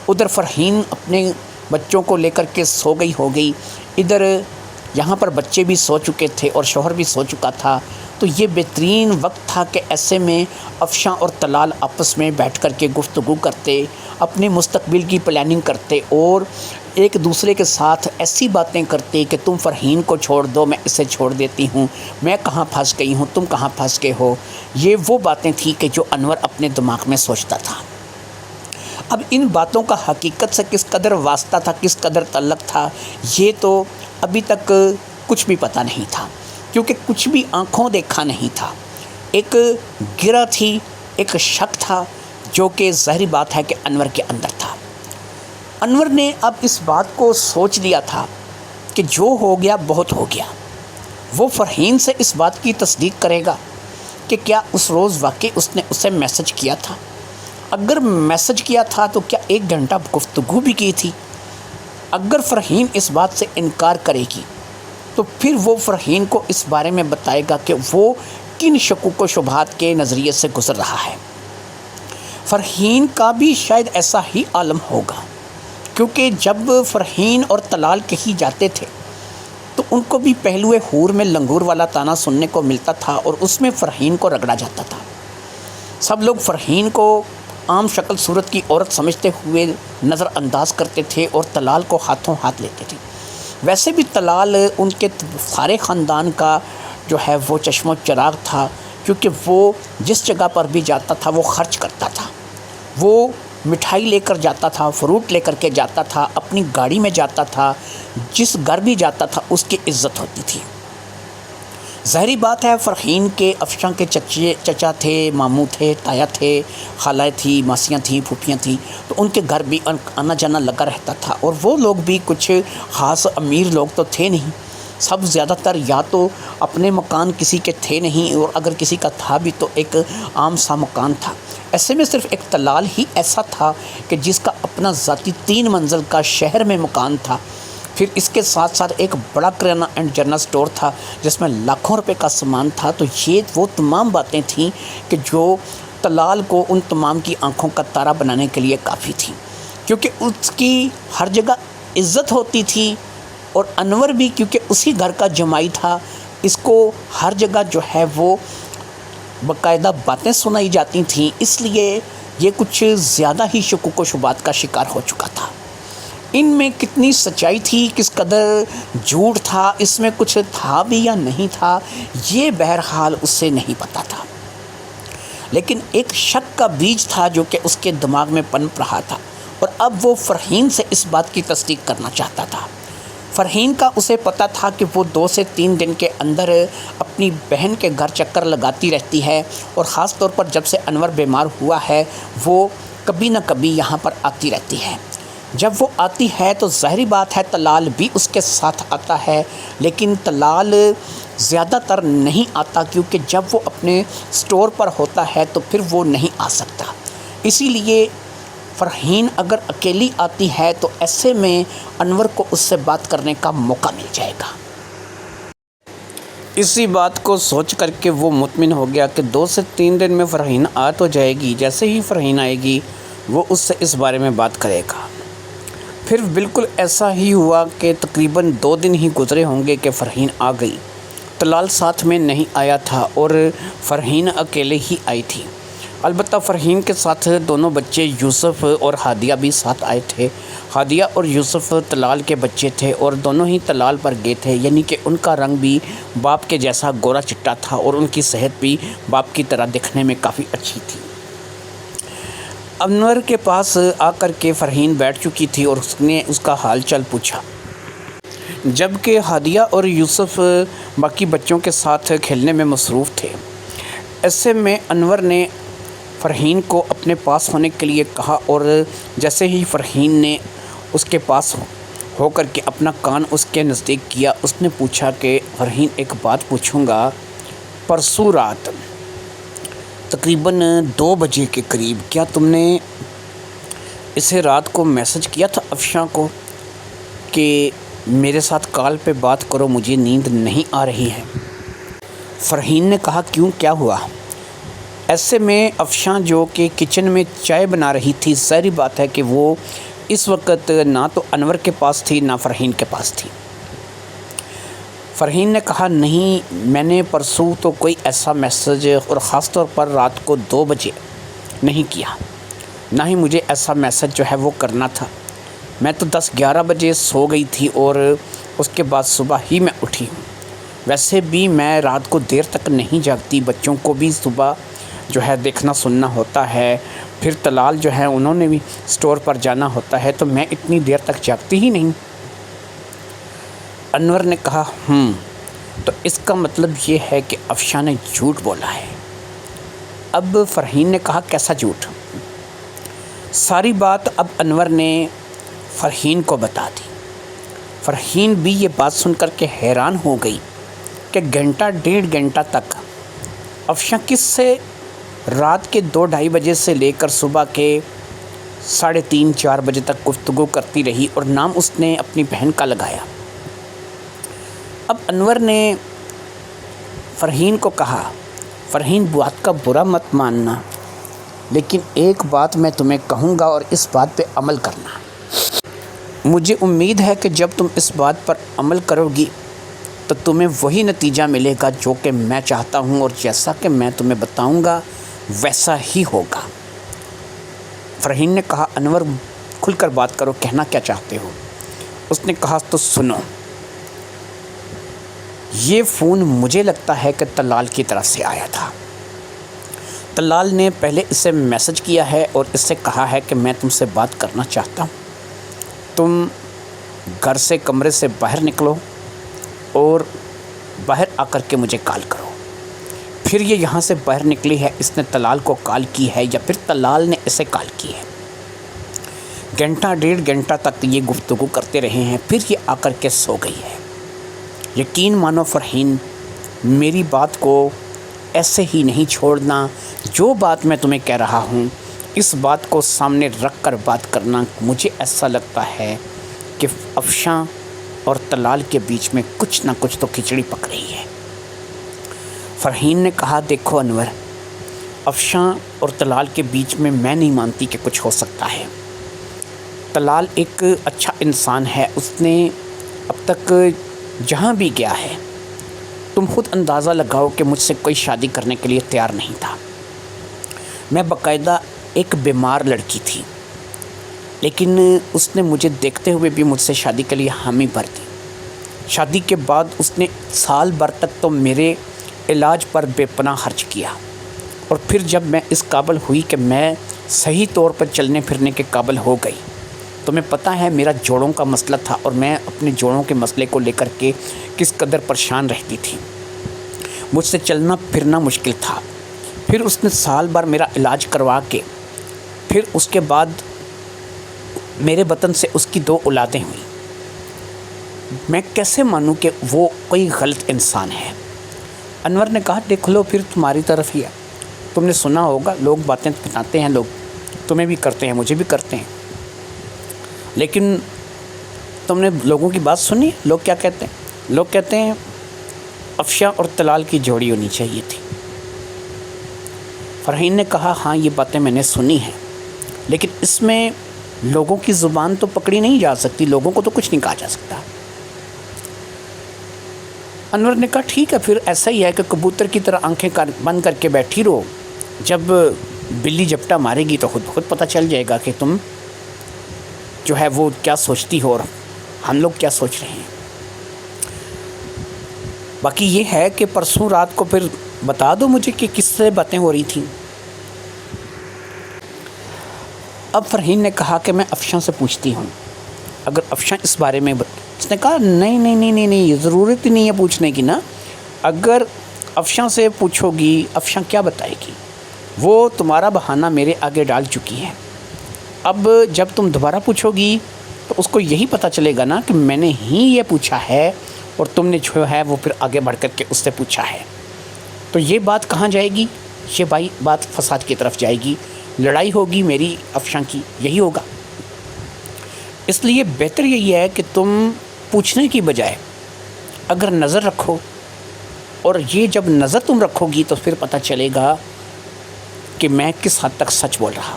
ادھر فرحین اپنے بچوں کو لے کر کے سو گئی ہوگی، ادھر یہاں پر بچے بھی سو چکے تھے اور شوہر بھی سو چکا تھا، تو یہ بہترین وقت تھا کہ ایسے میں افشاں اور طلال آپس میں بیٹھ کر کے گفتگو کرتے، اپنے مستقبل کی پلاننگ کرتے، اور ایک دوسرے کے ساتھ ایسی باتیں کرتے کہ تم فرحین کو چھوڑ دو، میں اسے چھوڑ دیتی ہوں، میں کہاں پھنس گئی ہوں، تم کہاں پھنس گئے ہو۔ یہ وہ باتیں تھیں کہ جو انور اپنے دماغ میں سوچتا تھا۔ اب ان باتوں کا حقیقت سے کس قدر واسطہ تھا، کس قدر تعلق تھا، یہ تو ابھی تک کچھ بھی پتہ نہیں تھا، کیونکہ کچھ بھی آنکھوں دیکھا نہیں تھا۔ ایک گرہ تھی، ایک شک تھا جو کہ ظاہری بات ہے کہ انور کے اندر تھا۔ انور نے اب اس بات کو سوچ لیا تھا کہ جو ہو گیا بہت ہو گیا۔ وہ فرحین سے اس بات کی تصدیق کرے گا کہ کیا اس روز واقعی اس نے اسے میسج کیا تھا۔ اگر میسج کیا تھا تو کیا 1 گھنٹہ گفتگو بھی کی تھی۔ اگر فرحین اس بات سے انکار کرے گی تو پھر وہ فرحین کو اس بارے میں بتائے گا کہ وہ کن شکوک و شبہات کے نظریے سے گزر رہا ہے۔ فرحین کا بھی شاید ایسا ہی عالم ہوگا، کیونکہ جب فرحین اور طلال کہیں جاتے تھے تو ان کو بھی پہلوئے حور میں لنگور والا تانا سننے کو ملتا تھا اور اس میں فرحین کو رگڑا جاتا تھا۔ سب لوگ فرحین کو عام شکل صورت کی عورت سمجھتے ہوئے نظر انداز کرتے تھے اور طلال کو ہاتھوں ہاتھ لیتے تھے۔ ویسے بھی طلال ان کے سارے خاندان کا جو ہے وہ چشم و چراغ تھا، کیونکہ وہ جس جگہ پر بھی جاتا تھا وہ خرچ کرتا تھا۔ وہ مٹھائی لے کر جاتا تھا، فروٹ لے کر کے جاتا تھا، اپنی گاڑی میں جاتا تھا، جس گھر بھی جاتا تھا اس کی عزت ہوتی تھی۔ ظاہری بات ہے فرحین کے افشاں کے چچا تھے، ماموں تھے، تایا تھے، خالہ تھی، ماسیاں تھیں، پھوپھیاں تھیں، تو ان کے گھر بھی آنا جانا لگا رہتا تھا، اور وہ لوگ بھی کچھ خاص امیر لوگ تو تھے نہیں۔ سب زیادہ تر یا تو اپنے مکان کسی کے تھے نہیں، اور اگر کسی کا تھا بھی تو ایک عام سا مکان تھا۔ ایسے میں صرف ایک طلال ہی ایسا تھا کہ جس کا اپنا ذاتی 3 منزل کا شہر میں مکان تھا۔ پھر اس کے ساتھ ساتھ ایک بڑا کرانہ اینڈ جنرل سٹور تھا جس میں لاکھوں روپے کا سامان تھا۔ تو یہ وہ تمام باتیں تھیں کہ جو طلال کو ان تمام کی آنکھوں کا تارا بنانے کے لیے کافی تھیں، کیونکہ اس کی ہر جگہ عزت ہوتی تھی، اور انور بھی کیونکہ اسی گھر کا جمائی تھا، اس کو ہر جگہ جو ہے وہ باقاعدہ باتیں سنائی جاتی تھیں، اس لیے یہ کچھ زیادہ ہی شکوک و شبہات کا شکار ہو چکا تھا۔ ان میں کتنی سچائی تھی، کس قدر جھوٹ تھا، اس میں کچھ تھا بھی یا نہیں تھا، یہ بہرحال اس سے نہیں پتہ تھا۔ لیکن ایک شک کا بیج تھا جو کہ اس کے دماغ میں پنپ رہا تھا، اور اب وہ فرحین سے اس بات کی تصدیق کرنا چاہتا تھا۔ فرحین کا اسے پتہ تھا کہ وہ 2 سے 3 دن کے اندر اپنی بہن کے گھر چکر لگاتی رہتی ہے، اور خاص طور پر جب سے انور بیمار ہوا ہے وہ کبھی نہ کبھی یہاں پر آتی رہتی ہے۔ جب وہ آتی ہے تو ظاہری بات ہے طلال بھی اس کے ساتھ آتا ہے، لیکن طلال زیادہ تر نہیں آتا، کیونکہ جب وہ اپنے سٹور پر ہوتا ہے تو پھر وہ نہیں آ سکتا۔ اسی لیے فرحین اگر اکیلی آتی ہے تو ایسے میں انور کو اس سے بات کرنے کا موقع مل جائے گا۔ اسی بات کو سوچ کر کے وہ مطمئن ہو گیا کہ 2 سے 3 دن میں فرحین آ تو جائے گی۔ جیسے ہی فرحین آئے گی وہ اس سے اس بارے میں بات کرے گا۔ پھر بالکل ایسا ہی ہوا کہ تقریباً 2 دن ہی گزرے ہوں گے کہ فرحین آ گئی۔ طلال ساتھ میں نہیں آیا تھا اور فرحین اکیلے ہی آئی تھی۔ البتہ فرحین کے ساتھ دونوں بچے یوسف اور ہادیہ بھی ساتھ آئے تھے۔ ہادیہ اور یوسف طلال کے بچے تھے اور دونوں ہی طلال پر گئے تھے، یعنی کہ ان کا رنگ بھی باپ کے جیسا گورا چٹا تھا اور ان کی صحت بھی باپ کی طرح دکھنے میں کافی اچھی تھی۔ انور کے پاس آ کر کے فرحین بیٹھ چکی تھی اور اس نے اس کا حال چال پوچھا، جبکہ ہادیہ اور یوسف باقی بچوں کے ساتھ کھیلنے میں مصروف تھے۔ ایسے میں انور نے فرحین کو اپنے پاس ہونے کے لیے کہا، اور جیسے ہی فرحین نے اس کے پاس ہو کر کے اپنا کان اس کے نزدیک کیا، اس نے پوچھا کہ فرحین ایک بات پوچھوں گا، پرسوں رات تقریباً 2 بجے کے قریب کیا تم نے اسے رات کو میسج کیا تھا افشاں کو کہ میرے ساتھ کال پہ بات کرو، مجھے نیند نہیں آ رہی ہے؟ فرحین نے کہا کیوں، کیا ہوا؟ ایسے میں افشاں جو کہ کچن میں چائے بنا رہی تھی، ظاہری بات ہے کہ وہ اس وقت نہ تو انور کے پاس تھی نہ فرحین کے پاس تھی۔ فرحین نے کہا نہیں، میں نے پرسوں تو کوئی ایسا میسج اور خاص طور پر رات کو 2 بجے نہیں کیا، نہ ہی مجھے ایسا میسج جو ہے وہ کرنا تھا۔ میں تو 10-11 بجے سو گئی تھی اور اس کے بعد صبح ہی میں اٹھی ہوں۔ ویسے بھی میں رات کو دیر تک نہیں جاگتی، بچوں کو بھی صبح جو ہے دیکھنا سننا ہوتا ہے، پھر طلال جو ہے انہوں نے بھی سٹور پر جانا ہوتا ہے، تو میں اتنی دیر تک جاگتی ہی نہیں۔ انور نے کہا تو اس کا مطلب یہ ہے کہ افشاں نے جھوٹ بولا ہے۔ اب فرحین نے کہا کیسا جھوٹ؟ ساری بات اب انور نے فرحین کو بتا دی۔ فرحین بھی یہ بات سن کر کے حیران ہو گئی کہ گھنٹہ ڈیڑھ گھنٹہ تک افشاں کس سے رات کے 2-2:30 بجے سے لے کر صبح کے 3:30-4 بجے تک گفتگو کرتی رہی اور نام اس نے اپنی بہن کا لگایا۔ اب انور نے فرحین کو کہا فرحین بات کا برا مت ماننا، لیکن ایک بات میں تمہیں کہوں گا اور اس بات پہ عمل کرنا۔ مجھے امید ہے کہ جب تم اس بات پر عمل کرو گی تو تمہیں وہی نتیجہ ملے گا جو کہ میں چاہتا ہوں، اور جیسا کہ میں تمہیں بتاؤں گا ویسا ہی ہوگا۔ فرحین نے کہا انور کھل کر بات کرو، کہنا کیا چاہتے ہو؟ اس نے کہا تو سنو، یہ فون مجھے لگتا ہے کہ طلال کی طرف سے آیا تھا۔ طلال نے پہلے اسے میسج کیا ہے اور اس سے کہا ہے کہ میں تم سے بات کرنا چاہتا ہوں، تم گھر سے کمرے سے باہر نکلو اور باہر آ کر کے مجھے کال کرو۔ پھر یہ یہاں سے باہر نکلی ہے، اس نے طلال کو کال کی ہے یا پھر طلال نے اسے کال کی ہے۔ گھنٹہ ڈیڑھ گھنٹہ تک یہ گفتگو کرتے رہے ہیں، پھر یہ آ کر کے سو گئی ہے۔ یقین مانو فرحین، میری بات کو ایسے ہی نہیں چھوڑنا۔ جو بات میں تمہیں کہہ رہا ہوں اس بات کو سامنے رکھ کر بات کرنا۔ مجھے ایسا لگتا ہے کہ افشاں اور طلال کے بیچ میں کچھ نہ کچھ تو کھچڑی پک رہی ہے۔ فرحین نے کہا دیکھو انور، افشاں اور طلال کے بیچ میں نہیں مانتی کہ کچھ ہو سکتا ہے۔ طلال ایک اچھا انسان ہے، اس نے اب تک جہاں بھی گیا ہے تم خود اندازہ لگاؤ کہ مجھ سے کوئی شادی کرنے کے لیے تیار نہیں تھا۔ میں باقاعدہ ایک بیمار لڑکی تھی، لیکن اس نے مجھے دیکھتے ہوئے بھی مجھ سے شادی کے لیے حامی بھر دی۔ شادی کے بعد اس نے سال بھر تک تو میرے علاج پر بے پناہ خرچ کیا، اور پھر جب میں اس قابل ہوئی کہ میں صحیح طور پر چلنے پھرنے کے قابل ہو گئی، تمہیں پتہ ہے میرا جوڑوں کا مسئلہ تھا اور میں اپنے جوڑوں کے مسئلے کو لے کر کے کس قدر پریشان رہتی تھی۔ مجھ سے چلنا پھرنا مشکل تھا۔ پھر اس نے سال بھر میرا علاج کروا کے پھر اس کے بعد میرے بطن سے اس کی 2 اولادیں ہوئیں۔ میں کیسے مانوں کہ وہ کوئی غلط انسان ہے؟ انور نے کہا دیکھ لو پھر تمہاری طرف ہی ہے۔ تم نے سنا ہوگا لوگ باتیں بتاتے ہیں، لوگ تمہیں بھی کرتے ہیں، مجھے بھی کرتے ہیں، لیکن تم نے لوگوں کی بات سنی؟ لوگ کیا کہتے ہیں؟ لوگ کہتے ہیں افشاں اور طلال کی جوڑی ہونی چاہیے تھی۔ فرحین نے کہا ہاں یہ باتیں میں نے سنی ہیں، لیکن اس میں لوگوں کی زبان تو پکڑی نہیں جا سکتی، لوگوں کو تو کچھ نہیں کہا جا سکتا۔ انور نے کہا ٹھیک ہے، پھر ایسا ہی ہے کہ کبوتر کی طرح آنکھیں بند کر کے بیٹھی رہو، جب بلی جھپٹا مارے گی تو خود بخود پتہ چل جائے گا کہ تم جو ہے وہ کیا سوچتی ہو اور ہم لوگ کیا سوچ رہے ہیں۔ باقی یہ ہے کہ پرسوں رات کو پھر بتا دو مجھے کہ کس سے باتیں ہو رہی تھیں۔ اب فرحین نے کہا کہ میں افشاں سے پوچھتی ہوں، اگر افشاں اس بارے میں اس نے کہا نہیں، ضرورت ہی نہیں ہے پوچھنے کی نا۔ اگر افشاں سے پوچھو گی، افشاں کیا بتائے گی؟ وہ تمہارا بہانہ میرے آگے ڈال چکی ہے۔ اب جب تم دوبارہ پوچھو گی تو اس کو یہی پتہ چلے گا نا کہ میں نے ہی یہ پوچھا ہے اور تم نے جو ہے وہ پھر آگے بڑھ کر کے اس سے پوچھا ہے۔ تو یہ بات کہاں جائے گی؟ یہ بات فساد کی طرف جائے گی، لڑائی ہوگی میری افشاں کی، یہی ہوگا۔ اس لیے بہتر یہی ہے کہ تم پوچھنے کی بجائے اگر نظر رکھو، اور یہ جب نظر تم رکھو گی تو پھر پتہ چلے گا کہ میں کس حد تک سچ بول رہا۔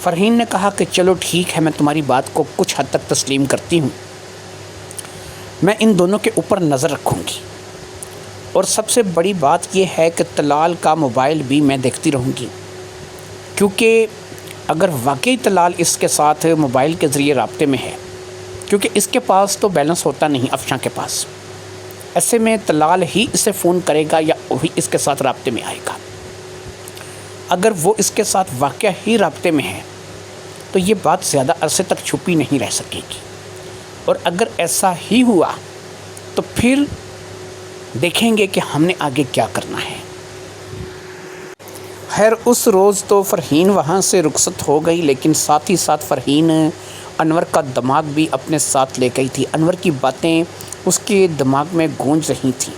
فرحین نے کہا کہ چلو ٹھیک ہے، میں تمہاری بات کو کچھ حد تک تسلیم کرتی ہوں، میں ان دونوں کے اوپر نظر رکھوں گی، اور سب سے بڑی بات یہ ہے کہ طلال کا موبائل بھی میں دیکھتی رہوں گی، کیونکہ اگر واقعی طلال اس کے ساتھ موبائل کے ذریعے رابطے میں ہے، کیونکہ اس کے پاس تو بیلنس ہوتا نہیں افشاں کے پاس، ایسے میں طلال ہی اسے فون کرے گا یا وہی اس کے ساتھ رابطے میں آئے گا۔ اگر وہ اس کے ساتھ واقعہ ہی رابطے میں ہے تو یہ بات زیادہ عرصے تک چھپی نہیں رہ سکے گی، اور اگر ایسا ہی ہوا تو پھر دیکھیں گے کہ ہم نے آگے کیا کرنا ہے۔ خیر اس روز تو فرحین وہاں سے رخصت ہو گئی، لیکن ساتھ ہی ساتھ فرحین انور کا دماغ بھی اپنے ساتھ لے گئی تھی۔ انور کی باتیں اس کے دماغ میں گونج رہی تھیں۔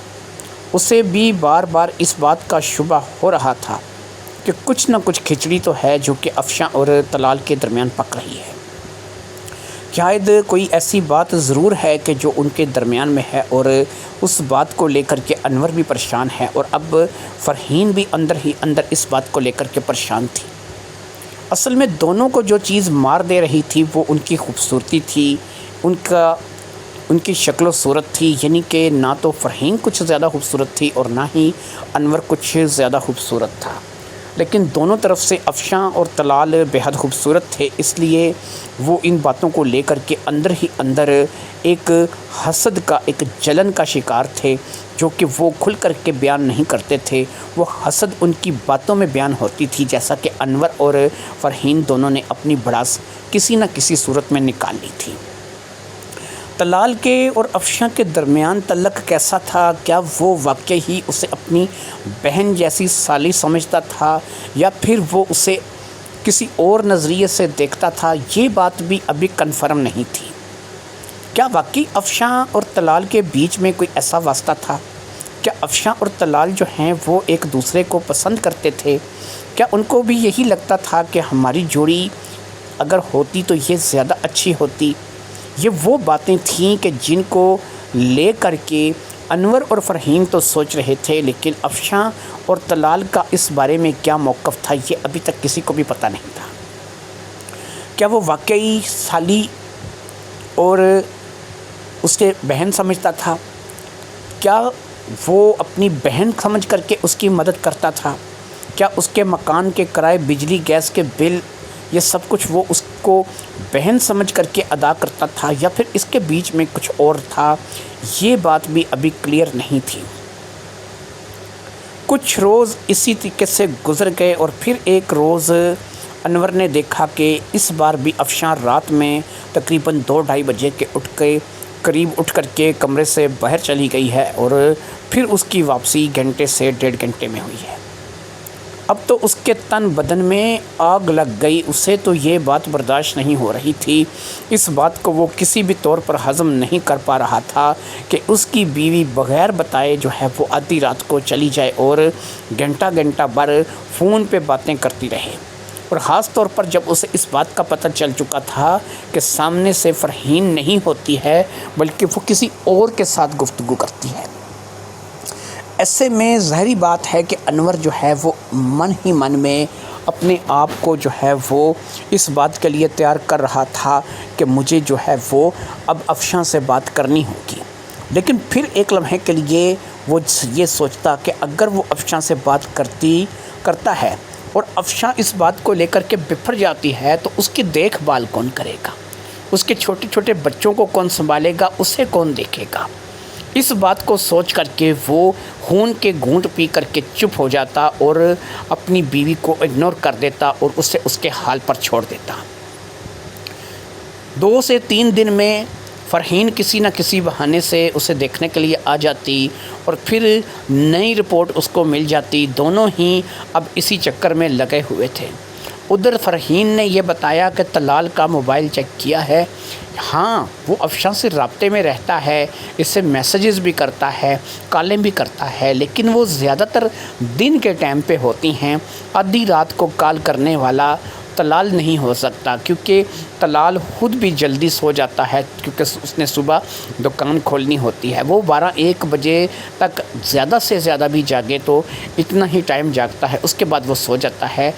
اسے بھی بار بار اس بات کا شبہ ہو رہا تھا کہ کچھ نہ کچھ کھچڑی تو ہے جو کہ افشاں اور طلال کے درمیان پک رہی ہے۔ شاید کوئی ایسی بات ضرور ہے کہ جو ان کے درمیان میں ہے، اور اس بات کو لے کر کے انور بھی پریشان ہے، اور اب فرحین بھی اندر ہی اندر اس بات کو لے کر کے پریشان تھی۔ اصل میں دونوں کو جو چیز مار دے رہی تھی وہ ان کی خوبصورتی تھی، ان کی شکل و صورت تھی، یعنی کہ نہ تو فرحین کچھ زیادہ خوبصورت تھی اور نہ ہی انور کچھ زیادہ خوبصورت تھا، لیکن دونوں طرف سے افشاں اور طلال بہت خوبصورت تھے، اس لیے وہ ان باتوں کو لے کر کے اندر ہی اندر ایک حسد کا، ایک جلن کا شکار تھے، جو کہ وہ کھل کر کے بیان نہیں کرتے تھے۔ وہ حسد ان کی باتوں میں بیان ہوتی تھی، جیسا کہ انور اور فرحین دونوں نے اپنی بڑاس کسی نہ کسی صورت میں نکال لی تھی۔ طلال کے اور افشاں کے درمیان تعلق کیسا تھا؟ کیا وہ واقعی ہی اسے اپنی بہن جیسی سالی سمجھتا تھا، یا پھر وہ اسے کسی اور نظریے سے دیکھتا تھا؟ یہ بات بھی ابھی کنفرم نہیں تھی۔ کیا واقعی افشاں اور طلال کے بیچ میں کوئی ایسا واسطہ تھا؟ کیا افشاں اور طلال جو ہیں وہ ایک دوسرے کو پسند کرتے تھے؟ کیا ان کو بھی یہی لگتا تھا کہ ہماری جوڑی اگر ہوتی تو یہ زیادہ اچھی ہوتی؟ یہ وہ باتیں تھیں کہ جن کو لے کر کے انور اور فرحین تو سوچ رہے تھے، لیکن افشاں اور طلال کا اس بارے میں کیا موقف تھا یہ ابھی تک کسی کو بھی پتہ نہیں تھا۔ کیا وہ واقعی سالی اور اس کے بہن سمجھتا تھا؟ کیا وہ اپنی بہن سمجھ کر کے اس کی مدد کرتا تھا؟ کیا اس کے مکان کے کرائے، بجلی، گیس کے بل، یہ سب کچھ وہ اس کو بہن سمجھ کر کے ادا کرتا تھا، یا پھر اس کے بیچ میں کچھ اور تھا؟ یہ بات بھی ابھی کلیئر نہیں تھی۔ کچھ روز اسی طریقے سے گزر گئے، اور پھر ایک روز انور نے دیکھا کہ اس بار بھی افشاں رات میں تقریباً 2-2:30 بجے کے اٹھ کر کے کمرے سے باہر چلی گئی ہے، اور پھر اس کی واپسی گھنٹے سے 1.5 گھنٹے میں ہوئی ہے۔ اب تو اس کے تن بدن میں آگ لگ گئی۔ اسے تو یہ بات برداشت نہیں ہو رہی تھی، اس بات کو وہ کسی بھی طور پر ہضم نہیں کر پا رہا تھا کہ اس کی بیوی بغیر بتائے جو ہے وہ آدھی رات کو چلی جائے اور گھنٹہ بھر فون پہ باتیں کرتی رہے، اور خاص طور پر جب اسے اس بات کا پتہ چل چکا تھا کہ سامنے سے فرحین نہیں ہوتی ہے بلکہ وہ کسی اور کے ساتھ گفتگو کرتی ہے۔ ایسے میں ظاہری بات ہے کہ انور جو ہے وہ من ہی من میں اپنے آپ کو جو ہے وہ اس بات کے لیے تیار کر رہا تھا کہ مجھے جو ہے وہ اب افشاں سے بات کرنی ہوگی، لیکن پھر ایک لمحے کے لیے وہ یہ سوچتا کہ اگر وہ افشاں سے بات کرتا ہے اور افشاں اس بات کو لے کر کے بفر جاتی ہے تو اس کی دیکھ بھال کون کرے گا؟ اس کے چھوٹے چھوٹے بچوں کو کون سنبھالے گا؟ اسے کون دیکھے گا؟ اس بات کو سوچ کر کے وہ خون کے گھونٹ پی کر کے چپ ہو جاتا اور اپنی بیوی کو اگنور کر دیتا اور اسے اس کے حال پر چھوڑ دیتا۔ 2 سے 3 دن میں فرحین کسی نہ کسی بہانے سے اسے دیکھنے کے لیے آ جاتی اور پھر نئی رپورٹ اس کو مل جاتی۔ دونوں ہی اب اسی چکر میں لگے ہوئے تھے۔ ادھر فرحین نے یہ بتایا کہ طلال کا موبائل چیک کیا ہے، ہاں وہ افشاں سے رابطے میں رہتا ہے، اس سے میسیجز بھی کرتا ہے، کالیں بھی کرتا ہے، لیکن وہ زیادہ تر دن کے ٹائم پہ ہوتی ہیں۔ آدھی رات کو کال کرنے والا طلال نہیں ہو سکتا، کیونکہ طلال خود بھی جلدی سو جاتا ہے، کیونکہ اس نے صبح دکان کھولنی ہوتی ہے۔ وہ 12-1 بجے تک زیادہ سے زیادہ بھی جاگے تو اتنا ہی ٹائم جاگتا ہے، اس کے بعد وہ سو جاتا ہے۔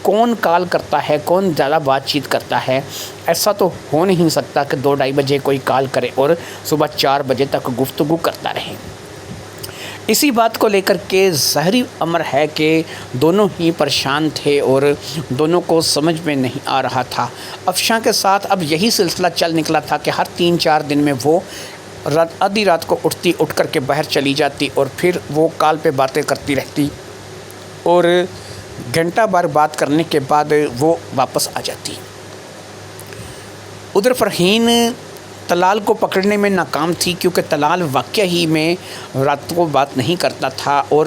کون کال کرتا ہے، کون زیادہ بات چیت کرتا ہے؟ ایسا تو ہو نہیں سکتا کہ 2-2:30 بجے کوئی کال کرے اور صبح 4 بجے تک گفتگو کرتا رہے۔ اسی بات کو لے کر کے ظاہری امر ہے کہ دونوں ہی پریشان تھے اور دونوں کو سمجھ میں نہیں آ رہا تھا۔ افشاں کے ساتھ اب یہی سلسلہ چل نکلا تھا کہ ہر 3-4 دن میں وہ آدھی رات کو اٹھ کر کے باہر چلی جاتی اور پھر وہ کال پہ باتیں کرتی رہتی اور گھنٹہ بھر بات کرنے کے بعد وہ واپس آ جاتی۔ ادھر فرحین طلال کو پکڑنے میں ناکام تھی، کیونکہ طلال واقعہ ہی میں رات کو بات نہیں کرتا تھا، اور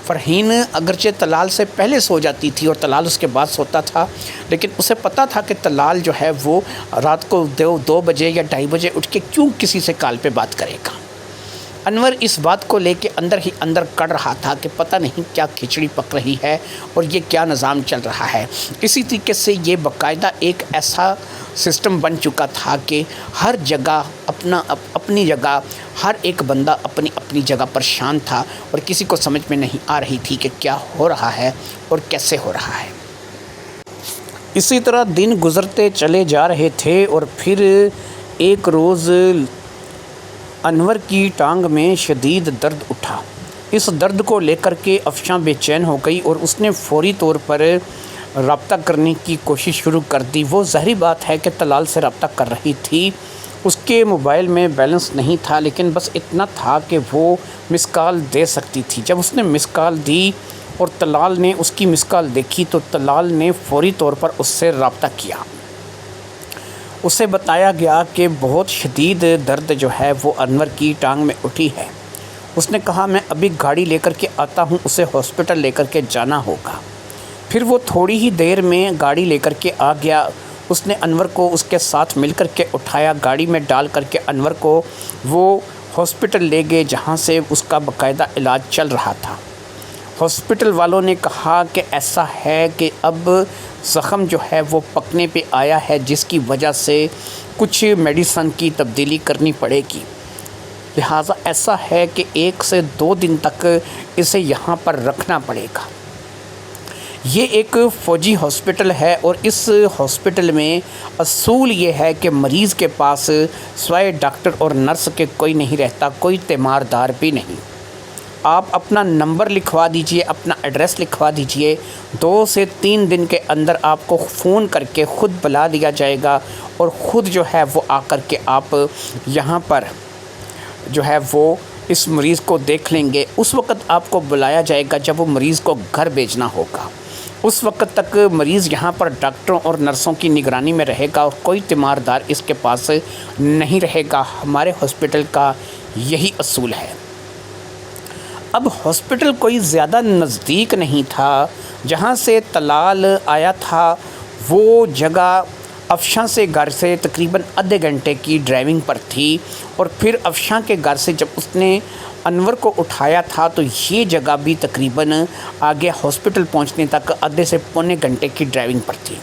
فرحین اگرچہ طلال سے پہلے سو جاتی تھی اور طلال اس کے بعد سوتا تھا، لیکن اسے پتہ تھا کہ طلال جو ہے وہ رات کو 2 بجے یا 2:30 بجے اٹھ کے کیوں کسی سے کال پہ بات کرے گا۔ انور اس بات کو لے کے اندر ہی اندر کڑ رہا تھا کہ پتہ نہیں کیا کھچڑی پک رہی ہے اور یہ کیا نظام چل رہا ہے۔ اسی طریقے سے یہ باقاعدہ ایک ایسا سسٹم بن چکا تھا کہ ہر جگہ اپنی جگہ، ہر ایک بندہ اپنی جگہ پریشان تھا، اور کسی کو سمجھ میں نہیں آ رہی تھی کہ کیا ہو رہا ہے اور کیسے ہو رہا ہے۔ اسی طرح دن گزرتے چلے جا رہے تھے، اور پھر ایک روز انور کی ٹانگ میں شدید درد اٹھا۔ اس درد کو لے کر کے افشاں بے چین ہو گئی اور اس نے فوری طور پر رابطہ کرنے کی کوشش شروع کر دی۔ وہ ظاہری بات ہے کہ طلال سے رابطہ کر رہی تھی، اس کے موبائل میں بیلنس نہیں تھا، لیکن بس اتنا تھا کہ وہ مس کال دے سکتی تھی۔ جب اس نے مس کال دی اور طلال نے اس کی مس کال دیکھی تو طلال نے فوری طور پر اس سے رابطہ کیا۔ اسے بتایا گیا کہ بہت شدید درد جو ہے وہ انور کی ٹانگ میں اٹھی ہے۔ اس نے کہا میں ابھی گاڑی لے کر کے آتا ہوں، اسے ہاسپٹل لے کر کے جانا ہوگا۔ پھر وہ تھوڑی ہی دیر میں گاڑی لے کر کے آ گیا۔ اس نے انور کو اس کے ساتھ مل کر کے اٹھایا، گاڑی میں ڈال کر کے انور کو وہ ہاسپٹل لے گئے، جہاں سے اس کا باقاعدہ علاج چل رہا تھا۔ ہاسپٹل والوں نے کہا کہ ایسا ہے کہ اب زخم جو ہے وہ پکنے پہ آیا ہے، جس کی وجہ سے کچھ میڈیسن کی تبدیلی کرنی پڑے گی، لہٰذا ایسا ہے کہ 1 سے 2 دن تک اسے یہاں پر رکھنا پڑے گا۔ یہ ایک فوجی ہاسپٹل ہے، اور اس ہاسپٹل میں اصول یہ ہے کہ مریض کے پاس سوائے ڈاکٹر اور نرس کے کوئی نہیں رہتا، کوئی تیماردار بھی نہیں۔ آپ اپنا نمبر لکھوا دیجئے، اپنا ایڈریس لکھوا دیجئے، 2 سے 3 دن کے اندر آپ کو فون کر کے خود بلا دیا جائے گا، اور خود جو ہے وہ آ کر کے آپ یہاں پر جو ہے وہ اس مریض کو دیکھ لیں گے۔ اس وقت آپ کو بلایا جائے گا جب وہ مریض کو گھر بھیجنا ہوگا۔ اس وقت تک مریض یہاں پر ڈاکٹروں اور نرسوں کی نگرانی میں رہے گا، اور کوئی تیماردار اس کے پاس نہیں رہے گا۔ ہمارے ہاسپٹل کا یہی اصول ہے۔ اب ہاسپٹل کوئی زیادہ نزدیک نہیں تھا جہاں سے طلال آیا تھا، وہ جگہ افشاں سے گھر سے تقریباً آدھے گھنٹے کی ڈرائیونگ پر تھی، اور پھر افشاں کے گھر سے جب اس نے انور کو اٹھایا تھا تو یہ جگہ بھی تقریباً آگے ہاسپٹل پہنچنے تک آدھے سے پونے گھنٹے کی ڈرائیونگ پر تھی۔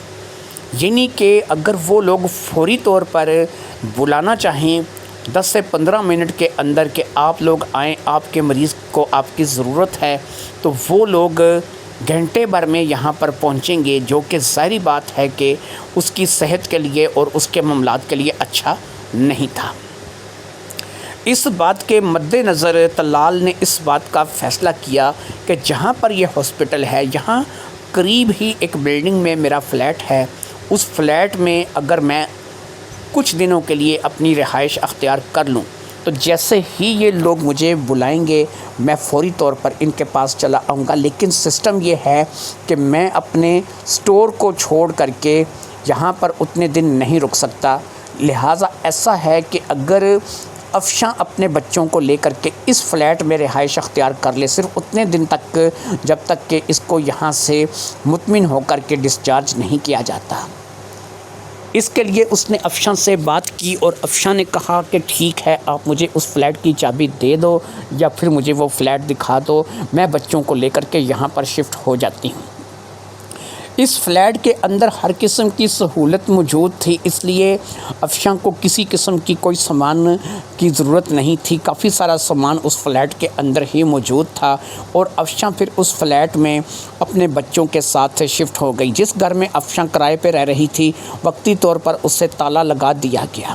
یعنی کہ اگر وہ لوگ فوری طور پر بلانا چاہیں 10 سے 15 منٹ کے اندر کہ آپ لوگ آئیں، آپ کے مریض کو آپ کی ضرورت ہے، تو وہ لوگ گھنٹے بھر میں یہاں پر پہنچیں گے، جو کہ ظاہری بات ہے کہ اس کی صحت کے لیے اور اس کے معاملات کے لیے اچھا نہیں تھا۔ اس بات کے مد نظر طلال نے اس بات کا فیصلہ کیا کہ جہاں پر یہ ہاسپٹل ہے، یہاں قریب ہی ایک بلڈنگ میں میرا فلیٹ ہے، اس فلیٹ میں اگر میں کچھ دنوں کے لیے اپنی رہائش اختیار کر لوں تو جیسے ہی یہ لوگ مجھے بلائیں گے میں فوری طور پر ان کے پاس چلا آؤں گا، لیکن سسٹم یہ ہے کہ میں اپنے سٹور کو چھوڑ کر کے یہاں پر اتنے دن نہیں رک سکتا، لہٰذا ایسا ہے کہ اگر افشاں اپنے بچوں کو لے کر کے اس فلیٹ میں رہائش اختیار کر لے صرف اتنے دن تک جب تک کہ اس کو یہاں سے مطمئن ہو کر کے ڈسچارج نہیں کیا جاتا۔ اس کے لیے اس نے افشاں سے بات کی، اور افشاں نے کہا کہ ٹھیک ہے، آپ مجھے اس فلیٹ کی چابی دے دو یا پھر مجھے وہ فلیٹ دکھا دو، میں بچوں کو لے کر کے یہاں پر شفٹ ہو جاتی ہوں۔ اس فلیٹ کے اندر ہر قسم کی سہولت موجود تھی، اس لیے افشاں کو کسی قسم کی کوئی سامان کی ضرورت نہیں تھی، کافی سارا سامان اس فلیٹ کے اندر ہی موجود تھا، اور افشاں پھر اس فلیٹ میں اپنے بچوں کے ساتھ شفٹ ہو گئی۔ جس گھر میں افشاں کرائے پہ رہ رہی تھی وقتی طور پر اسے تالا لگا دیا گیا۔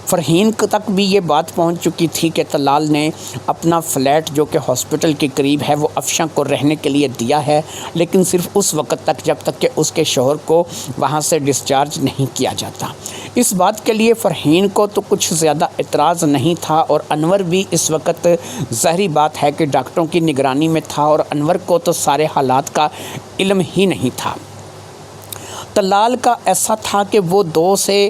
فرحین تک بھی یہ بات پہنچ چکی تھی کہ طلال نے اپنا فلیٹ جو کہ ہاسپٹل کے قریب ہے وہ افشاں کو رہنے کے لیے دیا ہے، لیکن صرف اس وقت تک جب تک کہ اس کے شوہر کو وہاں سے ڈسچارج نہیں کیا جاتا۔ اس بات کے لیے فرحین کو تو کچھ زیادہ اعتراض نہیں تھا، اور انور بھی اس وقت ظاہری بات ہے کہ ڈاکٹروں کی نگرانی میں تھا، اور انور کو تو سارے حالات کا علم ہی نہیں تھا۔ طلال کا ایسا تھا کہ وہ 2 سے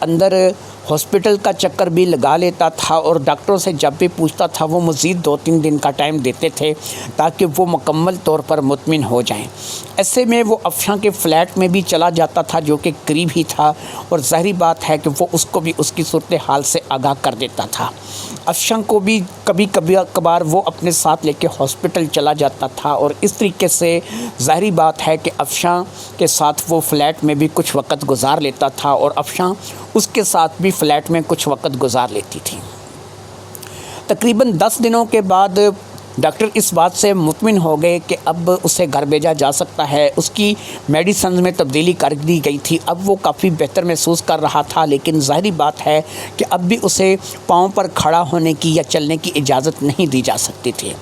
اندر ہاسپٹل کا چکر بھی لگا لیتا تھا اور ڈاکٹروں سے جب بھی پوچھتا تھا وہ مزید 2-3 دن کا ٹائم دیتے تھے تاکہ وہ مکمل طور پر مطمئن ہو جائیں۔ ایسے میں وہ افشاں کے فلیٹ میں بھی چلا جاتا تھا جو کہ قریب ہی تھا، اور ظاہری بات ہے کہ وہ اس کو بھی اس کی صورتحال سے آگاہ کر دیتا تھا۔ افشاں کو بھی کبھی کبھار وہ اپنے ساتھ لے کے ہاسپٹل چلا جاتا تھا، اور اس طریقے سے ظاہری بات ہے کہ افشاں کے ساتھ وہ فلیٹ میں بھی کچھ وقت گزار لیتا تھا اور افشاں اس کے ساتھ بھی فلیٹ میں کچھ وقت گزار لیتی تھی۔ تقریباً 10 دنوں کے بعد ڈاکٹر اس بات سے مطمئن ہو گئے کہ اب اسے گھر بھیجا جا سکتا ہے۔ اس کی میڈیسنز میں تبدیلی کر دی گئی تھی، اب وہ کافی بہتر محسوس کر رہا تھا، لیکن ظاہری بات ہے کہ اب بھی اسے پاؤں پر کھڑا ہونے کی یا چلنے کی اجازت نہیں دی جا سکتی تھی۔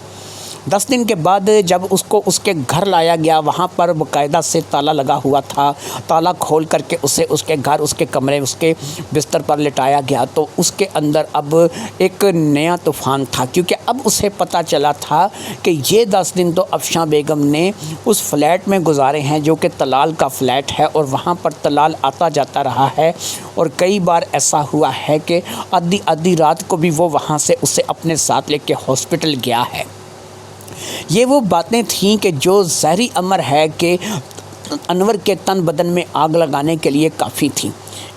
10 دن کے بعد جب اس کو اس کے گھر لایا گیا، وہاں پر باقاعدہ سے تالا لگا ہوا تھا، تالا کھول کر کے اسے اس کے گھر، اس کے کمرے، اس کے بستر پر لٹایا گیا، تو اس کے اندر اب ایک نیا طوفان تھا، کیونکہ اب اسے پتہ چلا تھا کہ یہ 10 دن تو افشاں بیگم نے اس فلیٹ میں گزارے ہیں جو کہ طلال کا فلیٹ ہے، اور وہاں پر طلال آتا جاتا رہا ہے، اور کئی بار ایسا ہوا ہے کہ آدھی رات کو بھی وہ وہاں سے اسے اپنے ساتھ لے کے ہاسپٹل گیا ہے۔ یہ وہ باتیں تھیں کہ جو ظاہری امر ہے کہ انور کے تن بدن میں آگ لگانے کے لیے کافی تھیں۔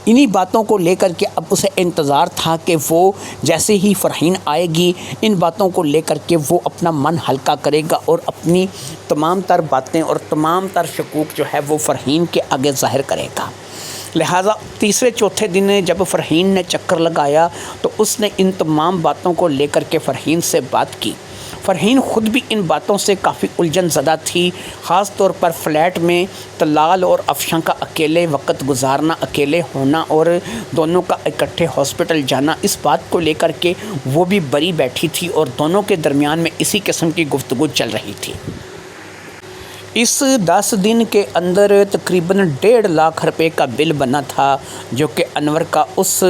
انہی باتوں کو لے کر کے اب اسے انتظار تھا کہ وہ جیسے ہی فرحین آئے گی، ان باتوں کو لے کر کے وہ اپنا من ہلکا کرے گا اور اپنی تمام تر باتیں اور تمام تر شکوک جو ہے وہ فرحین کے آگے ظاہر کرے گا۔ لہٰذا تیسرے چوتھے دن جب فرحین نے چکر لگایا تو اس نے ان تمام باتوں کو لے کر کے فرحین سے بات کی۔ فرحین خود بھی ان باتوں سے کافی الجھن زدہ تھی، خاص طور پر فلیٹ میں طلال اور افشاں کا اکیلے وقت گزارنا، اکیلے ہونا اور دونوں کا اکٹھے ہاسپٹل جانا، اس بات کو لے کر کے وہ بھی بری بیٹھی تھی، اور دونوں کے درمیان میں اسی قسم کی گفتگو چل رہی تھی۔ اس 10 دن کے اندر تقریباً 1.5 لاکھ روپے کا بل بنا تھا جو کہ انور کا اس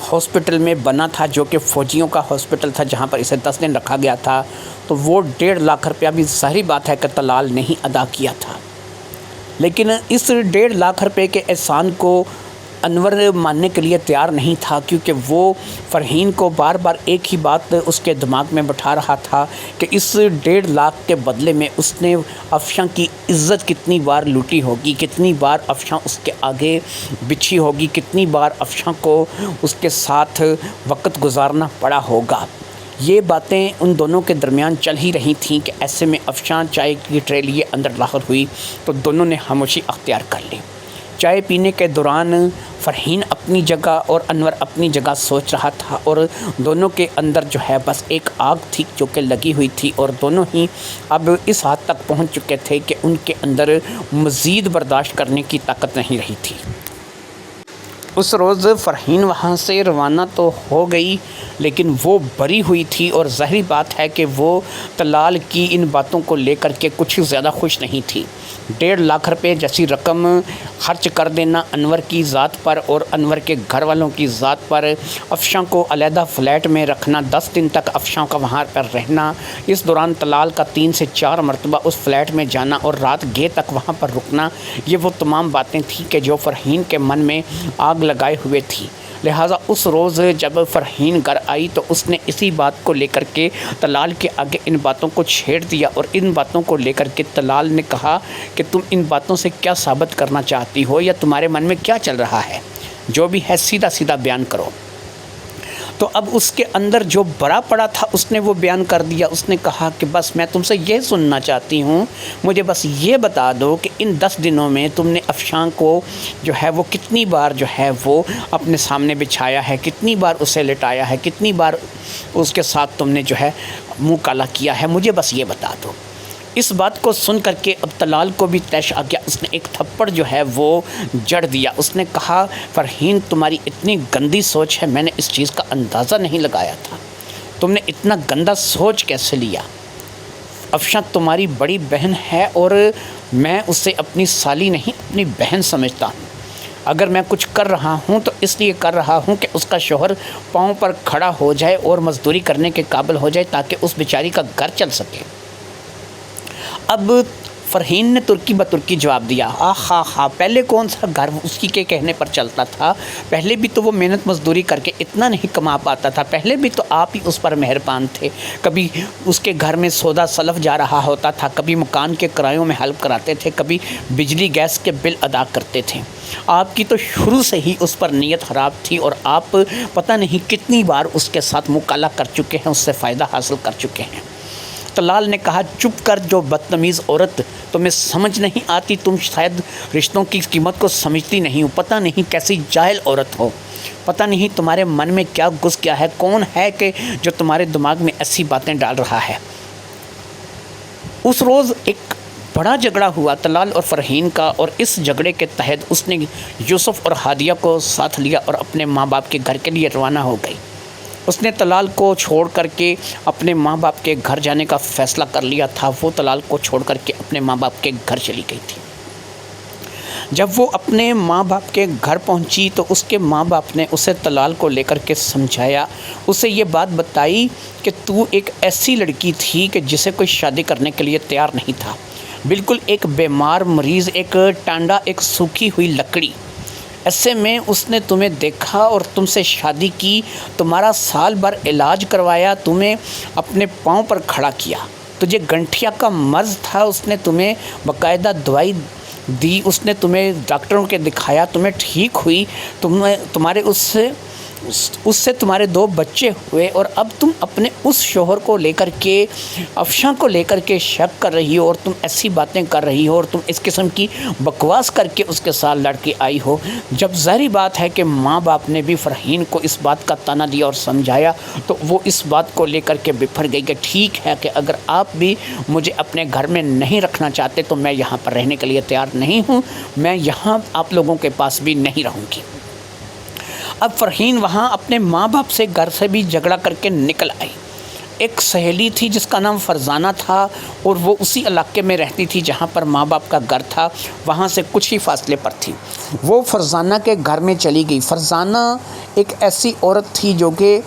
ہاسپٹل میں بنا تھا، جو کہ فوجیوں کا ہاسپٹل تھا جہاں پر اسے 10 دن رکھا گیا تھا۔ تو وہ 1.5 لاکھ روپیہ بھی ظاہری بات ہے کہ طلال نہیں ادا کیا تھا، لیکن اس 1.5 لاکھ روپے کے احسان کو انور ماننے کے لیے تیار نہیں تھا، کیونکہ وہ فرحین کو بار بار ایک ہی بات اس کے دماغ میں بٹھا رہا تھا کہ اس 1.5 لاکھ کے بدلے میں اس نے افشاں کی عزت کتنی بار لوٹی ہوگی، کتنی بار افشاں اس کے آگے بچھی ہوگی، کتنی بار افشاں کو اس کے ساتھ وقت گزارنا پڑا ہوگا۔ یہ باتیں ان دونوں کے درمیان چل ہی رہی تھیں کہ ایسے میں افشاں چائے کی ٹرے لیے اندر داخل ہوئی تو دونوں نے خاموشی اختیار کر لی۔ چائے پینے کے دوران فرحین اپنی جگہ اور انور اپنی جگہ سوچ رہا تھا، اور دونوں کے اندر جو ہے بس ایک آگ تھی جو کہ لگی ہوئی تھی، اور دونوں ہی اب اس حد تک پہنچ چکے تھے کہ ان کے اندر مزید برداشت کرنے کی طاقت نہیں رہی تھی۔ اس روز فرحین وہاں سے روانہ تو ہو گئی، لیکن وہ بری ہوئی تھی، اور ظاہری بات ہے کہ وہ طلال کی ان باتوں کو لے کر کے کچھ زیادہ خوش نہیں تھی۔ 1.5 لاکھ روپے جیسی رقم خرچ کر دینا انور کی ذات پر اور انور کے گھر والوں کی ذات پر، افشاں کو علیحدہ فلیٹ میں رکھنا، 10 دن تک افشاں کا وہاں پر رہنا، اس دوران طلال کا 3 سے 4 مرتبہ اس فلیٹ میں جانا اور رات گہ تک وہاں پر رکنا، یہ وہ تمام باتیں تھیں کہ جو فرحین کے من میں آگ لگائے ہوئے تھی۔ لہٰذا اس روز جب فرحین گھر آئی تو اس نے اسی بات کو لے کر کے طلال کے آگے ان باتوں کو چھیڑ دیا، اور ان باتوں کو لے کر کے طلال نے کہا کہ تم ان باتوں سے کیا ثابت کرنا چاہتی ہو، یا تمہارے من میں کیا چل رہا ہے، جو بھی ہے سیدھا سیدھا بیان کرو۔ تو اب اس کے اندر جو برا پڑا تھا اس نے وہ بیان کر دیا۔ اس نے کہا کہ بس میں تم سے یہ سننا چاہتی ہوں، مجھے بس یہ بتا دو کہ ان 10 دنوں میں تم نے افشاں کو جو ہے وہ کتنی بار جو ہے وہ اپنے سامنے بچھایا ہے، کتنی بار اسے لٹایا ہے، کتنی بار اس کے ساتھ تم نے جو ہے منہ کالا کیا ہے، مجھے بس یہ بتا دو۔ اس بات کو سن کر کے اب طلال کو بھی طیش آ گیا، اس نے ایک تھپڑ جو ہے وہ جڑ دیا۔ اس نے کہا فرحین تمہاری اتنی گندی سوچ ہے، میں نے اس چیز کا اندازہ نہیں لگایا تھا، تم نے اتنا گندا سوچ کیسے لیا؟ افشاں تمہاری بڑی بہن ہے اور میں اسے اپنی سالی نہیں اپنی بہن سمجھتا ہوں۔ اگر میں کچھ کر رہا ہوں تو اس لیے کر رہا ہوں کہ اس کا شوہر پاؤں پر کھڑا ہو جائے اور مزدوری کرنے کے قابل ہو جائے تاکہ اس بیچاری کا گھر چل سکے۔ اب فرحین نے ترکی بترکی جواب دیا، پہلے کون سا گھر اس کی کے کہنے پر چلتا تھا؟ پہلے بھی تو وہ محنت مزدوری کر کے اتنا نہیں کما پاتا تھا، پہلے بھی تو آپ ہی اس پر مہربان تھے، کبھی اس کے گھر میں سودا سلف جا رہا ہوتا تھا، کبھی مکان کے کرایوں میں ہیلپ کراتے تھے، کبھی بجلی گیس کے بل ادا کرتے تھے۔ آپ کی تو شروع سے ہی اس پر نیت خراب تھی اور آپ پتہ نہیں کتنی بار اس کے ساتھ مکالمہ کر چکے ہیں، اس سے فائدہ حاصل کر چکے ہیں۔ طلال نے کہا، چپ کر جو بدتمیز عورت، تمہیں سمجھ نہیں آتی، تم شاید رشتوں کی قیمت کو سمجھتی نہیں ہو، پتہ نہیں کیسی جاہل عورت ہو، پتہ نہیں تمہارے من میں کیا گھس گیا ہے، کون ہے کہ جو تمہارے دماغ میں ایسی باتیں ڈال رہا ہے۔ اس روز ایک بڑا جھگڑا ہوا طلال اور فرحین کا، اور اس جھگڑے کے تحت اس نے یوسف اور ہادیہ کو ساتھ لیا اور اپنے ماں باپ کے گھر کے لیے روانہ ہو گئی۔ اس نے طلال کو چھوڑ کر کے اپنے ماں باپ کے گھر جانے کا فیصلہ کر لیا تھا۔ وہ طلال کو چھوڑ کر کے اپنے ماں باپ کے گھر چلی گئی تھی۔ جب وہ اپنے ماں باپ کے گھر پہنچی تو اس کے ماں باپ نے اسے طلال کو لے کر کے سمجھایا، اسے یہ بات بتائی کہ تو ایک ایسی لڑکی تھی کہ جسے کوئی شادی کرنے کے لیے تیار نہیں تھا، بالکل ایک بیمار مریض، ایک ٹانڈا، ایک سوکھی ہوئی لکڑی۔ ایسے میں اس نے تمہیں دیکھا اور تم سے شادی کی، تمہارا سال بھر علاج کروایا، تمہیں اپنے پاؤں پر کھڑا کیا، تجھے گنٹھیا کا مرض تھا، اس نے تمہیں باقاعدہ دوائی دی، اس نے تمہیں ڈاکٹروں کے دکھایا، تمہیں ٹھیک ہوئی، تمہارے اس سے تمہارے 2 بچے ہوئے، اور اب تم اپنے اس شوہر کو لے کر کے، افشاں کو لے کر کے شک کر رہی ہو، اور تم ایسی باتیں کر رہی ہو، اور تم اس قسم کی بکواس کر کے اس کے ساتھ لڑ کے آئی ہو۔ جب ظاہری بات ہے کہ ماں باپ نے بھی فرحین کو اس بات کا تانا دیا اور سمجھایا، تو وہ اس بات کو لے کر کے بپھر گئی کہ ٹھیک ہے کہ اگر آپ بھی مجھے اپنے گھر میں نہیں رکھنا چاہتے تو میں یہاں پر رہنے کے لیے تیار نہیں ہوں، میں یہاں آپ لوگوں کے پاس بھی نہیں رہوں گی۔ اب فرحین وہاں اپنے ماں باپ سے گھر سے بھی جھگڑا کر کے نکل آئی۔ ایک سہیلی تھی جس کا نام فرزانہ تھا، اور وہ اسی علاقے میں رہتی تھی جہاں پر ماں باپ کا گھر تھا، وہاں سے کچھ ہی فاصلے پر تھی۔ وہ فرزانہ کے گھر میں چلی گئی۔ فرزانہ ایک ایسی عورت تھی جو کہ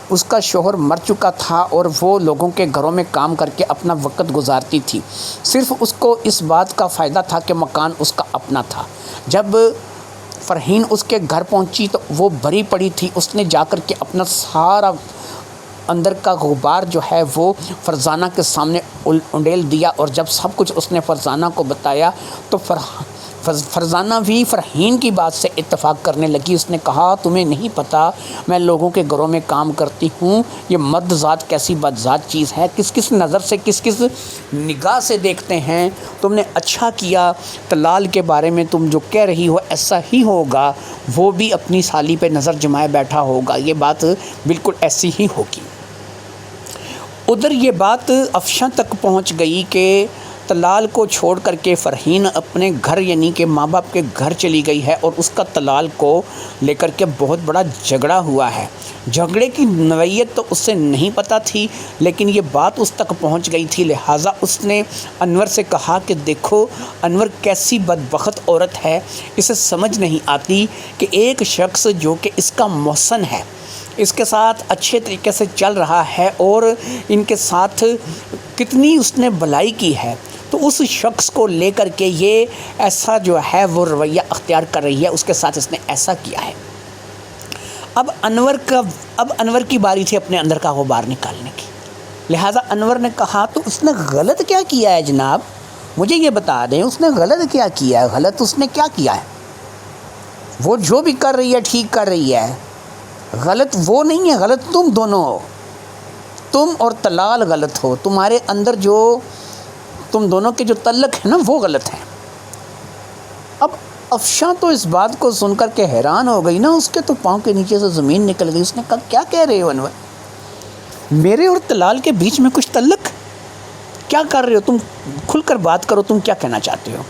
اس کا شوہر مر چکا تھا، اور وہ لوگوں کے گھروں میں کام کر کے اپنا وقت گزارتی تھی۔ صرف اس کو اس بات کا فائدہ تھا کہ مکان اس کا اپنا تھا۔ جب فرحین اس کے گھر پہنچی تو وہ بھری پڑی تھی۔ اس نے جا کر کے اپنا سارا اندر کا غبار جو ہے وہ فرزانہ کے سامنے انڈیل دیا، اور جب سب کچھ اس نے فرزانہ کو بتایا تو فرزانہ بھی فرحین کی بات سے اتفاق کرنے لگی۔ اس نے کہا، تمہیں نہیں پتہ میں لوگوں کے گھروں میں کام کرتی ہوں، یہ مرد ذات کیسی بد ذات چیز ہے، کس کس نظر سے، کس کس نگاہ سے دیکھتے ہیں۔ تم نے اچھا کیا، طلال کے بارے میں تم جو کہہ رہی ہو ایسا ہی ہوگا، وہ بھی اپنی سالی پہ نظر جمائے بیٹھا ہوگا، یہ بات بالکل ایسی ہی ہوگی۔ ادھر یہ بات افشاں تک پہنچ گئی کہ طلال کو چھوڑ کر کے فرحین اپنے گھر یعنی کہ ماں باپ کے گھر چلی گئی ہے، اور اس کا طلال کو لے کر کے بہت بڑا جھگڑا ہوا ہے۔ جھگڑے کی نوعیت تو اس سے نہیں پتہ تھی، لیکن یہ بات اس تک پہنچ گئی تھی، لہٰذا اس نے انور سے کہا کہ دیکھو انور کیسی بدبخت عورت ہے، اسے سمجھ نہیں آتی کہ ایک شخص جو کہ اس کا محسن ہے، اس کے ساتھ اچھے طریقے سے چل رہا ہے، اور ان کے ساتھ کتنی اس نے بھلائی کی ہے، تو اس شخص کو لے کر کے یہ ایسا جو ہے وہ رویہ اختیار کر رہی ہے، اس کے ساتھ اس نے ایسا کیا ہے۔ اب انور کی باری تھی اپنے اندر کا غبار نکالنے کی، لہٰذا انور نے کہا، تو اس نے غلط کیا کیا ہے جناب، مجھے یہ بتا دیں اس نے غلط کیا کیا ہے، غلط اس نے کیا کیا ہے؟ وہ جو بھی کر رہی ہے ٹھیک کر رہی ہے، غلط وہ نہیں ہے، غلط تم دونوں ہو، تم اور طلال غلط ہو، تمہارے اندر جو تم دونوں کے جو تعلق ہے نا وہ غلط ہے۔ اب افشاں تو اس بات کو سن کر کے حیران ہو گئی نا، اس کے تو پاؤں کے نیچے سے زمین نکل گئی۔ اس نے کہا، کیا کہہ رہے ہو انور، میرے اور طلال کے بیچ میں کچھ تعلق، کیا کر رہے ہو تم، کھل کر بات کرو، تم کیا کہنا چاہتے ہو؟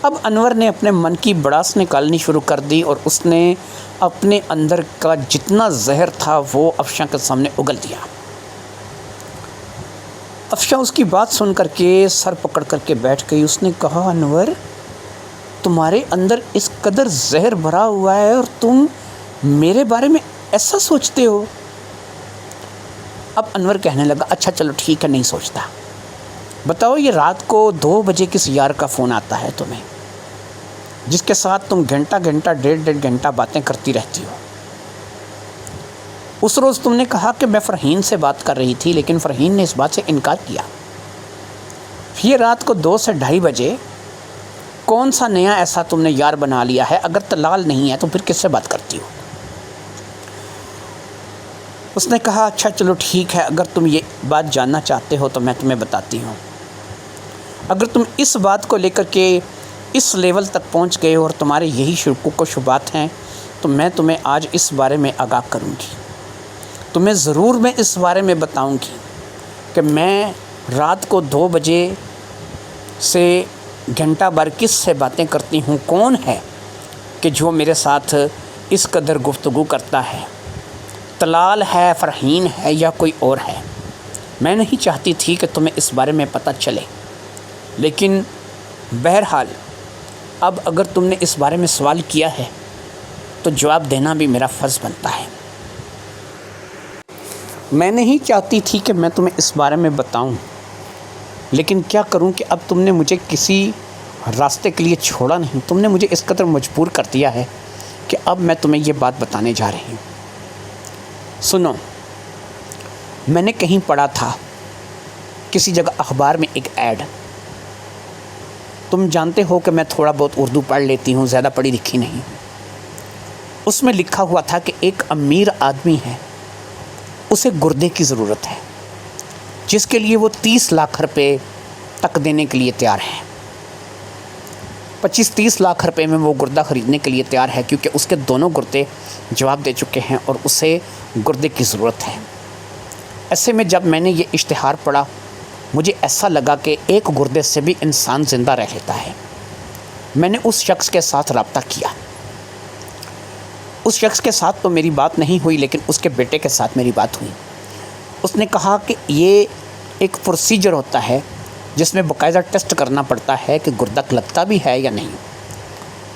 اب انور نے اپنے من کی بڑاس نکالنی شروع کر دی، اور اس نے اپنے اندر کا جتنا زہر تھا وہ افشاں کے سامنے اگل دیا۔ افشاں اس کی بات سن کر کے سر پکڑ کر کے بیٹھ گئی۔ اس نے کہا، انور تمہارے اندر اس قدر زہر بھرا ہوا ہے اور تم میرے بارے میں ایسا سوچتے ہو؟ اب انور کہنے لگا، اچھا چلو ٹھیک ہے، نہیں سوچتا، بتاؤ یہ رات کو 2 بجے کس یار کا فون آتا ہے تمہیں، جس کے ساتھ تم گھنٹہ گھنٹہ 1.5 گھنٹہ باتیں کرتی رہتی ہو؟ اس روز تم نے کہا کہ میں فرحین سے بات کر رہی تھی، لیکن فرحین نے اس بات سے انکار کیا۔ یہ رات کو 2 سے 2:30 بجے کون سا نیا ایسا تم نے یار بنا لیا ہے؟ اگر طلال نہیں ہے تو پھر کس سے بات کرتی ہو؟ اس نے کہا اچھا چلو ٹھیک ہے، اگر تم یہ بات جاننا چاہتے ہو تو میں تمہیں بتاتی ہوں۔ اگر تم اس بات کو لے کر کے اس لیول تک پہنچ گئے ہو اور تمہارے یہی شکوک و شبہات ہیں تو میں تمہیں آج اس بارے میں آگاہ کروں گی، تمہیں ضرور میں اس بارے میں بتاؤں گی کہ میں رات کو 2 بجے سے گھنٹہ بھر کس سے باتیں کرتی ہوں، کون ہے کہ جو میرے ساتھ اس قدر گفتگو کرتا ہے، طلال ہے، فرحین ہے یا کوئی اور ہے۔ میں نہیں چاہتی تھی کہ تمہیں اس بارے میں پتہ چلے، لیکن بہرحال اب اگر تم نے اس بارے میں سوال کیا ہے تو جواب دینا بھی میرا فرض بنتا ہے۔ میں نہیں چاہتی تھی کہ میں تمہیں اس بارے میں بتاؤں، لیکن کیا کروں کہ اب تم نے مجھے کسی راستے کے لیے چھوڑا نہیں، تم نے مجھے اس قدر مجبور کر دیا ہے کہ اب میں تمہیں یہ بات بتانے جا رہی ہوں۔ سنو، میں نے کہیں پڑھا تھا کسی جگہ اخبار میں ایک ایڈ، تم جانتے ہو کہ میں تھوڑا بہت اردو پڑھ لیتی ہوں، زیادہ پڑھی لکھی نہیں۔ اس میں لکھا ہوا تھا کہ ایک امیر آدمی ہے، اسے گردے کی ضرورت ہے، جس کے لیے وہ 30 لاکھ روپے تک دینے کے لیے تیار ہے۔ 25-30 لاکھ روپے میں وہ گردہ خریدنے کے لیے تیار ہے، کیونکہ اس کے دونوں گردے جواب دے چکے ہیں اور اسے گردے کی ضرورت ہے۔ ایسے میں جب میں نے یہ اشتہار پڑھا، مجھے ایسا لگا کہ ایک گردے سے بھی انسان زندہ رہ لیتا ہے۔ میں نے اس شخص کے ساتھ رابطہ کیا۔ اس شخص کے ساتھ تو میری بات نہیں ہوئی، لیکن اس کے بیٹے کے ساتھ میری بات ہوئی۔ اس نے کہا کہ یہ ایک پروسیجر ہوتا ہے جس میں باقاعدہ ٹیسٹ کرنا پڑتا ہے کہ گردہ لگتا بھی ہے یا نہیں۔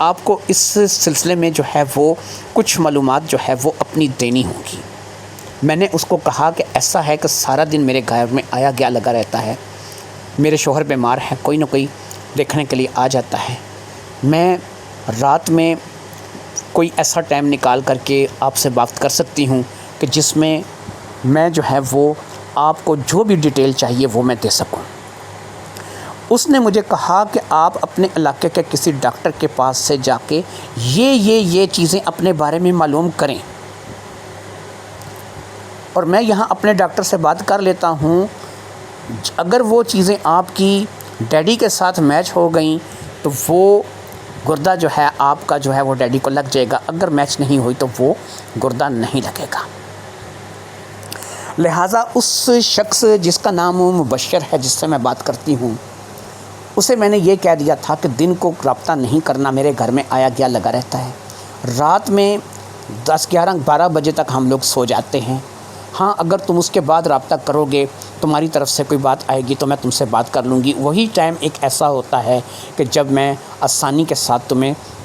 آپ کو اس سلسلے میں جو ہے وہ کچھ معلومات جو ہے وہ اپنی دینی ہوں گی۔ میں نے اس کو کہا کہ ایسا ہے کہ سارا دن میرے گھر میں آیا گیا لگا رہتا ہے، میرے شوہر بیمار ہے، کوئی نہ کوئی دیکھنے کے لیے آ جاتا ہے، میں رات میں کوئی ایسا ٹائم نکال کر کے آپ سے بات کر سکتی ہوں کہ جس میں میں جو ہے وہ آپ کو جو بھی ڈیٹیل چاہیے وہ میں دے سکوں۔ اس نے مجھے کہا کہ آپ اپنے علاقے کے کسی ڈاکٹر کے پاس سے جا کے یہ چیزیں اپنے بارے میں معلوم کریں، اور میں یہاں اپنے ڈاکٹر سے بات کر لیتا ہوں، اگر وہ چیزیں آپ کی ڈیڈی کے ساتھ میچ ہو گئیں تو وہ گردہ جو ہے آپ کا جو ہے وہ ڈیڈی کو لگ جائے گا، اگر میچ نہیں ہوئی تو وہ گردہ نہیں لگے گا۔ لہٰذا اس شخص جس کا نام مبشر ہے، جس سے میں بات کرتی ہوں، اسے میں نے یہ کہہ دیا تھا کہ دن کو رابطہ نہیں کرنا، میرے گھر میں آیا گیا لگا رہتا ہے، رات میں 10, 11, 12 بجے تک ہم لوگ سو جاتے ہیں، ہاں اگر تم اس کے بعد رابطہ کرو گے، تمہاری طرف سے کوئی بات آئے گی تو میں تم سے بات کر لوں گی۔ وہی ٹائم ایک ایسا ہوتا ہے کہ جب میں آسانی کے ساتھ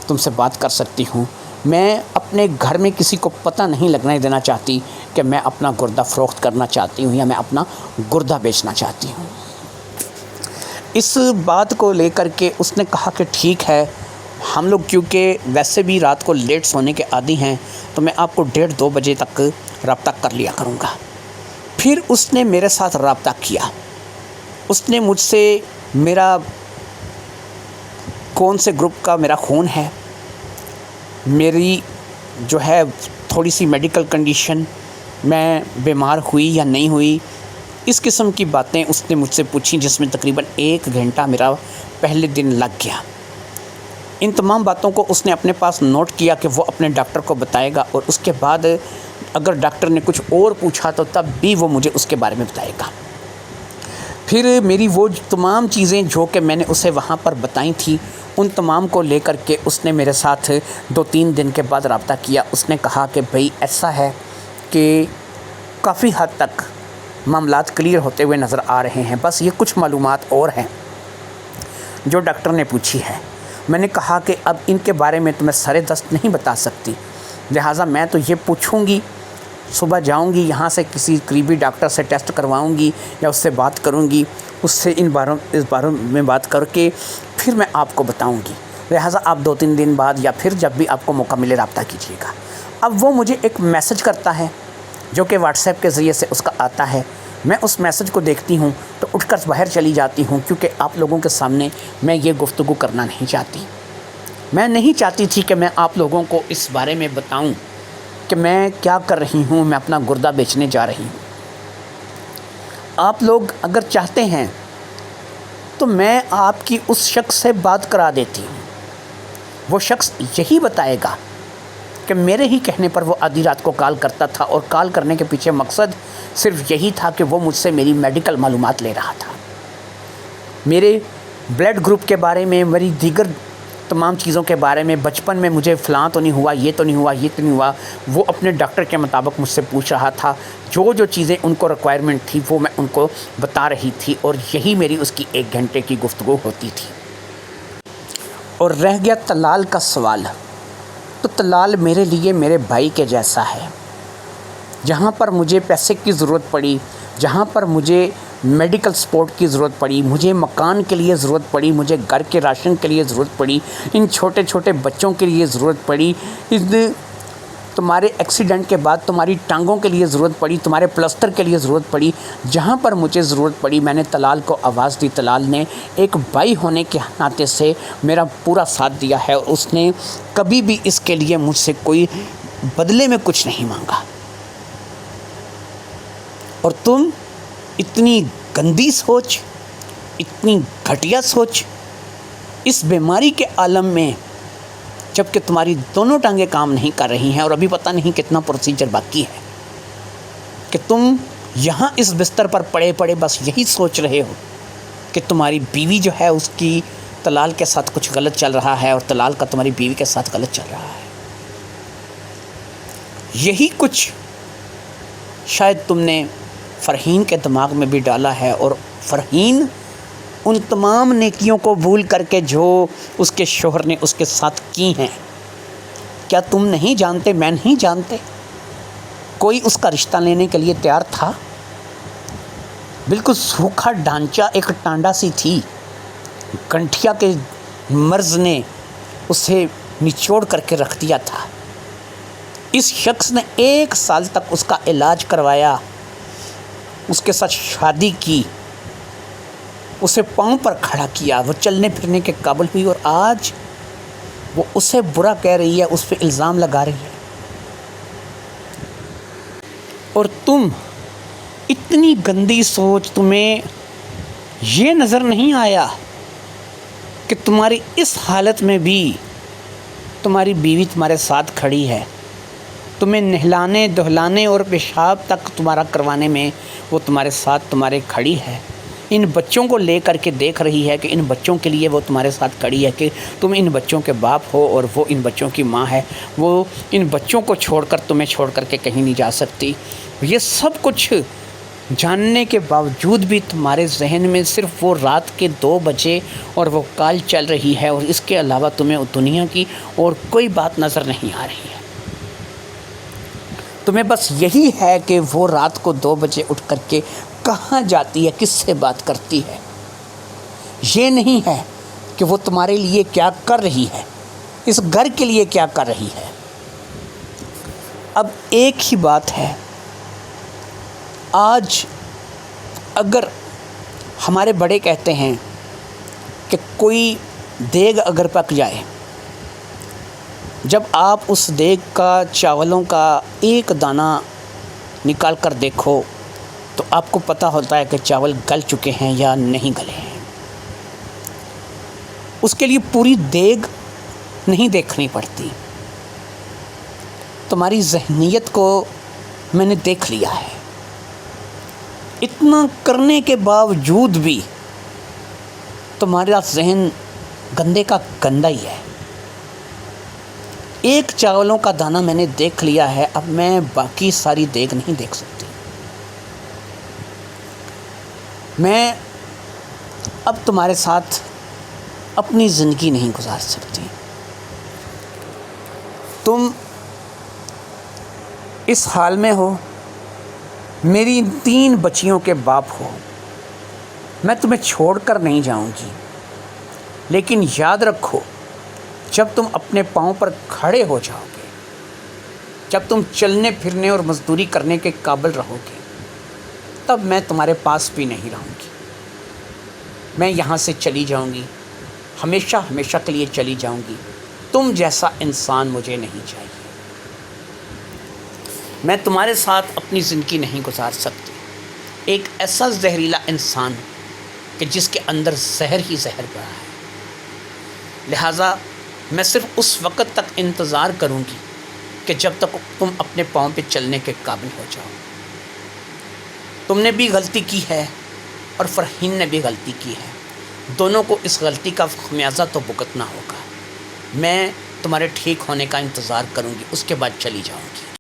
تم سے بات کر سکتی ہوں۔ میں اپنے گھر میں کسی کو پتہ نہیں لگنے دینا چاہتی کہ میں اپنا گردہ فروخت کرنا چاہتی ہوں یا میں اپنا گردہ بیچنا چاہتی ہوں۔ اس بات کو لے کر کے اس نے کہا کہ ٹھیک ہے، ہم لوگ کیونکہ ویسے بھی رات کو لیٹ سونے کے عادی ہیں تو میں آپ کو 1:30-2 بجے تک رابطہ کر لیا کروں گا۔ پھر اس نے میرے ساتھ رابطہ کیا، اس نے مجھ سے میرا کون سے گروپ کا میرا خون ہے، میری جو ہے تھوڑی سی میڈیکل کنڈیشن، میں بیمار ہوئی یا نہیں ہوئی، اس قسم کی باتیں اس نے مجھ سے پوچھی، جس میں تقریباً 1 گھنٹہ میرا پہلے دن لگ گیا۔ ان تمام باتوں کو اس نے اپنے پاس نوٹ کیا کہ وہ اپنے ڈاکٹر کو بتائے گا، اور اس کے بعد اگر ڈاکٹر نے کچھ اور پوچھا تو تب بھی وہ مجھے اس کے بارے میں بتائے گا۔ پھر میری وہ تمام چیزیں جو کہ میں نے اسے وہاں پر بتائی تھیں، ان تمام کو لے کر کے اس نے میرے ساتھ 2-3 دن کے بعد رابطہ کیا۔ اس نے کہا کہ بھئی ایسا ہے کہ کافی حد تک معاملات کلیئر ہوتے ہوئے نظر آ رہے ہیں، بس یہ کچھ معلومات اور ہیں جو ڈاکٹر نے پوچھی ہے۔ میں نے کہا کہ اب ان کے بارے میں تو میں سرِ دست نہیں بتا سکتی، لہٰذا میں تو یہ پوچھوں گی، صبح جاؤں گی یہاں سے کسی قریبی ڈاکٹر سے ٹیسٹ کرواؤں گی یا اس سے بات کروں گی، اس سے اس باروں میں بات کر کے پھر میں آپ کو بتاؤں گی، لہٰذا آپ 2-3 دن بعد یا پھر جب بھی آپ کو موقع ملے رابطہ کیجیے گا۔ اب وہ مجھے ایک میسج کرتا ہے جو کہ واٹس ایپ کے ذریعے سے اس کا آتا ہے، میں اس میسج کو دیکھتی ہوں تو اٹھ کر باہر چلی جاتی ہوں، کیونکہ آپ لوگوں کے سامنے میں یہ گفتگو کرنا نہیں چاہتی۔ میں نہیں چاہتی تھی کہ میں آپ لوگوں کو اس بارے میں بتاؤں کہ میں کیا کر رہی ہوں، میں اپنا گردہ بیچنے جا رہی ہوں۔ آپ لوگ اگر چاہتے ہیں تو میں آپ کی اس شخص سے بات کرا دیتی ہوں، وہ شخص یہی بتائے گا کہ میرے ہی کہنے پر وہ آدھی رات کو کال کرتا تھا، اور کال کرنے کے پیچھے مقصد صرف یہی تھا کہ وہ مجھ سے میری میڈیکل معلومات لے رہا تھا، میرے بلڈ گروپ کے بارے میں، میری دیگر تمام چیزوں کے بارے میں، بچپن میں مجھے فلاں تو نہیں ہوا، یہ تو نہیں ہوا، یہ تو نہیں ہوا، وہ اپنے ڈاکٹر کے مطابق مجھ سے پوچھ رہا تھا۔ جو چیزیں ان کو ریکوائرمنٹ تھی وہ میں ان کو بتا رہی تھی، اور یہی میری اس کی 1 گھنٹے کی گفتگو ہوتی تھی۔ اور رہ گیا طلال کا سوال، تو طلال میرے لیے میرے بھائی کے جیسا ہے۔ جہاں پر مجھے پیسے کی ضرورت پڑی، جہاں پر مجھے میڈیکل سپورٹ کی ضرورت پڑی، مجھے مکان کے لیے ضرورت پڑی، مجھے گھر کے راشن کے لیے ضرورت پڑی، ان چھوٹے چھوٹے بچوں کے لیے ضرورت پڑی، تمہارے ایکسیڈنٹ کے بعد تمہاری ٹانگوں کے لیے ضرورت پڑی، تمہارے پلسٹر کے لیے ضرورت پڑی، جہاں پر مجھے ضرورت پڑی میں نے طلال کو آواز دی۔ طلال نے ایک بھائی ہونے کے ناطے سے میرا پورا ساتھ دیا ہے، اور اس نے کبھی بھی اس کے لیے مجھ سے کوئی بدلے میں کچھ نہیں مانگا۔ اور تم اتنی گندی سوچ، اتنی گھٹیا سوچ، اس بیماری کے عالم میں، جب کہ تمہاری دونوں ٹانگیں کام نہیں کر رہی ہیں اور ابھی پتہ نہیں کتنا پروسیجر باقی ہے، کہ تم یہاں اس بستر پر پڑے پڑے بس یہی سوچ رہے ہو کہ تمہاری بیوی جو ہے اس کی طلال کے ساتھ کچھ غلط چل رہا ہے، اور طلال کا تمہاری بیوی کے ساتھ غلط چل رہا ہے۔ یہی کچھ شاید تم نے فرحین کے دماغ میں بھی ڈالا ہے، اور فرحین ان تمام نیکیوں کو بھول کر کے جو اس کے شوہر نے اس کے ساتھ کی ہیں، کیا تم نہیں جانتے، میں نہیں جانتے، کوئی اس کا رشتہ لینے کے لیے تیار تھا؟ بالکل سوکھا ڈھانچہ، ایک ٹانڈا سی تھی، گنٹھیا کے مرض نے اسے نچوڑ کر کے رکھ دیا تھا۔ اس شخص نے 1 سال تک اس کا علاج کروایا، اس کے ساتھ شادی کی، اسے پاؤں پر کھڑا کیا، وہ چلنے پھرنے کے قابل ہوئی، اور آج وہ اسے برا کہہ رہی ہے، اس پہ الزام لگا رہی ہے۔ اور تم اتنی گندی سوچ، تمہیں یہ نظر نہیں آیا کہ تمہاری اس حالت میں بھی تمہاری بیوی تمہارے ساتھ کھڑی ہے، تمہیں نہلانے دہلانے اور پیشاب تک تمہارا کروانے میں وہ تمہارے ساتھ تمہارے کھڑی ہے، ان بچوں کو لے کر کے دیکھ رہی ہے کہ ان بچوں کے لیے وہ تمہارے ساتھ کھڑی ہے، کہ تم ان بچوں کے باپ ہو اور وہ ان بچوں کی ماں ہے، وہ ان بچوں کو چھوڑ کر تمہیں چھوڑ کر کے کہیں نہیں جا سکتی۔ یہ سب کچھ جاننے کے باوجود بھی تمہارے ذہن میں صرف وہ رات کے 2 بجے اور وہ کال چل رہی ہے، اور اس کے علاوہ تمہیں دنیا کی اور کوئی بات نظر نہیں آ رہی ہے۔ تمہیں بس یہی ہے کہ وہ رات کو 2 بجے اٹھ کر کے کہاں جاتی ہے، کس سے بات کرتی ہے، یہ نہیں ہے کہ وہ تمہارے لیے کیا کر رہی ہے، اس گھر کے لیے کیا کر رہی ہے۔ اب ایک ہی بات ہے، آج اگر ہمارے بڑے کہتے ہیں کہ کوئی دیگ اگر پک جائے، جب آپ اس دیگ کا چاولوں کا ایک دانہ نکال کر دیکھو تو آپ کو پتہ ہوتا ہے کہ چاول گل چکے ہیں یا نہیں گلے ہیں۔ اس کے لیے پوری دیگ نہیں دیکھنی پڑتی۔ تمہاری ذہنیت کو میں نے دیکھ لیا ہے، اتنا کرنے کے باوجود بھی تمہارا ذہن گندے کا گندا ہی ہے۔ ایک چاولوں کا دانہ میں نے دیکھ لیا ہے، اب میں باقی ساری دیگ نہیں دیکھ سکتی۔ میں اب تمہارے ساتھ اپنی زندگی نہیں گزار سکتی۔ تم اس حال میں ہو، میری 3 بچیوں کے باپ ہو، میں تمہیں چھوڑ کر نہیں جاؤں گی، لیکن یاد رکھو جب تم اپنے پاؤں پر کھڑے ہو جاؤ گے، جب تم چلنے پھرنے اور مزدوری کرنے کے قابل رہو گے، تب میں تمہارے پاس بھی نہیں رہوں گی۔ میں یہاں سے چلی جاؤں گی، ہمیشہ ہمیشہ کے لیے چلی جاؤں گی۔ تم جیسا انسان مجھے نہیں چاہیے۔ میں تمہارے ساتھ اپنی زندگی نہیں گزار سکتی۔ ایک ایسا زہریلا انسان کہ جس کے اندر زہر ہی زہر پڑا ہے، لہٰذا میں صرف اس وقت تک انتظار کروں گی کہ جب تک تم اپنے پاؤں پہ چلنے کے قابل ہو جاؤ۔ تم نے بھی غلطی کی ہے اور فرحین نے بھی غلطی کی ہے، دونوں کو اس غلطی کا خمیازہ تو بھگتنا ہوگا۔ میں تمہارے ٹھیک ہونے کا انتظار کروں گی، اس کے بعد چلی جاؤں گی۔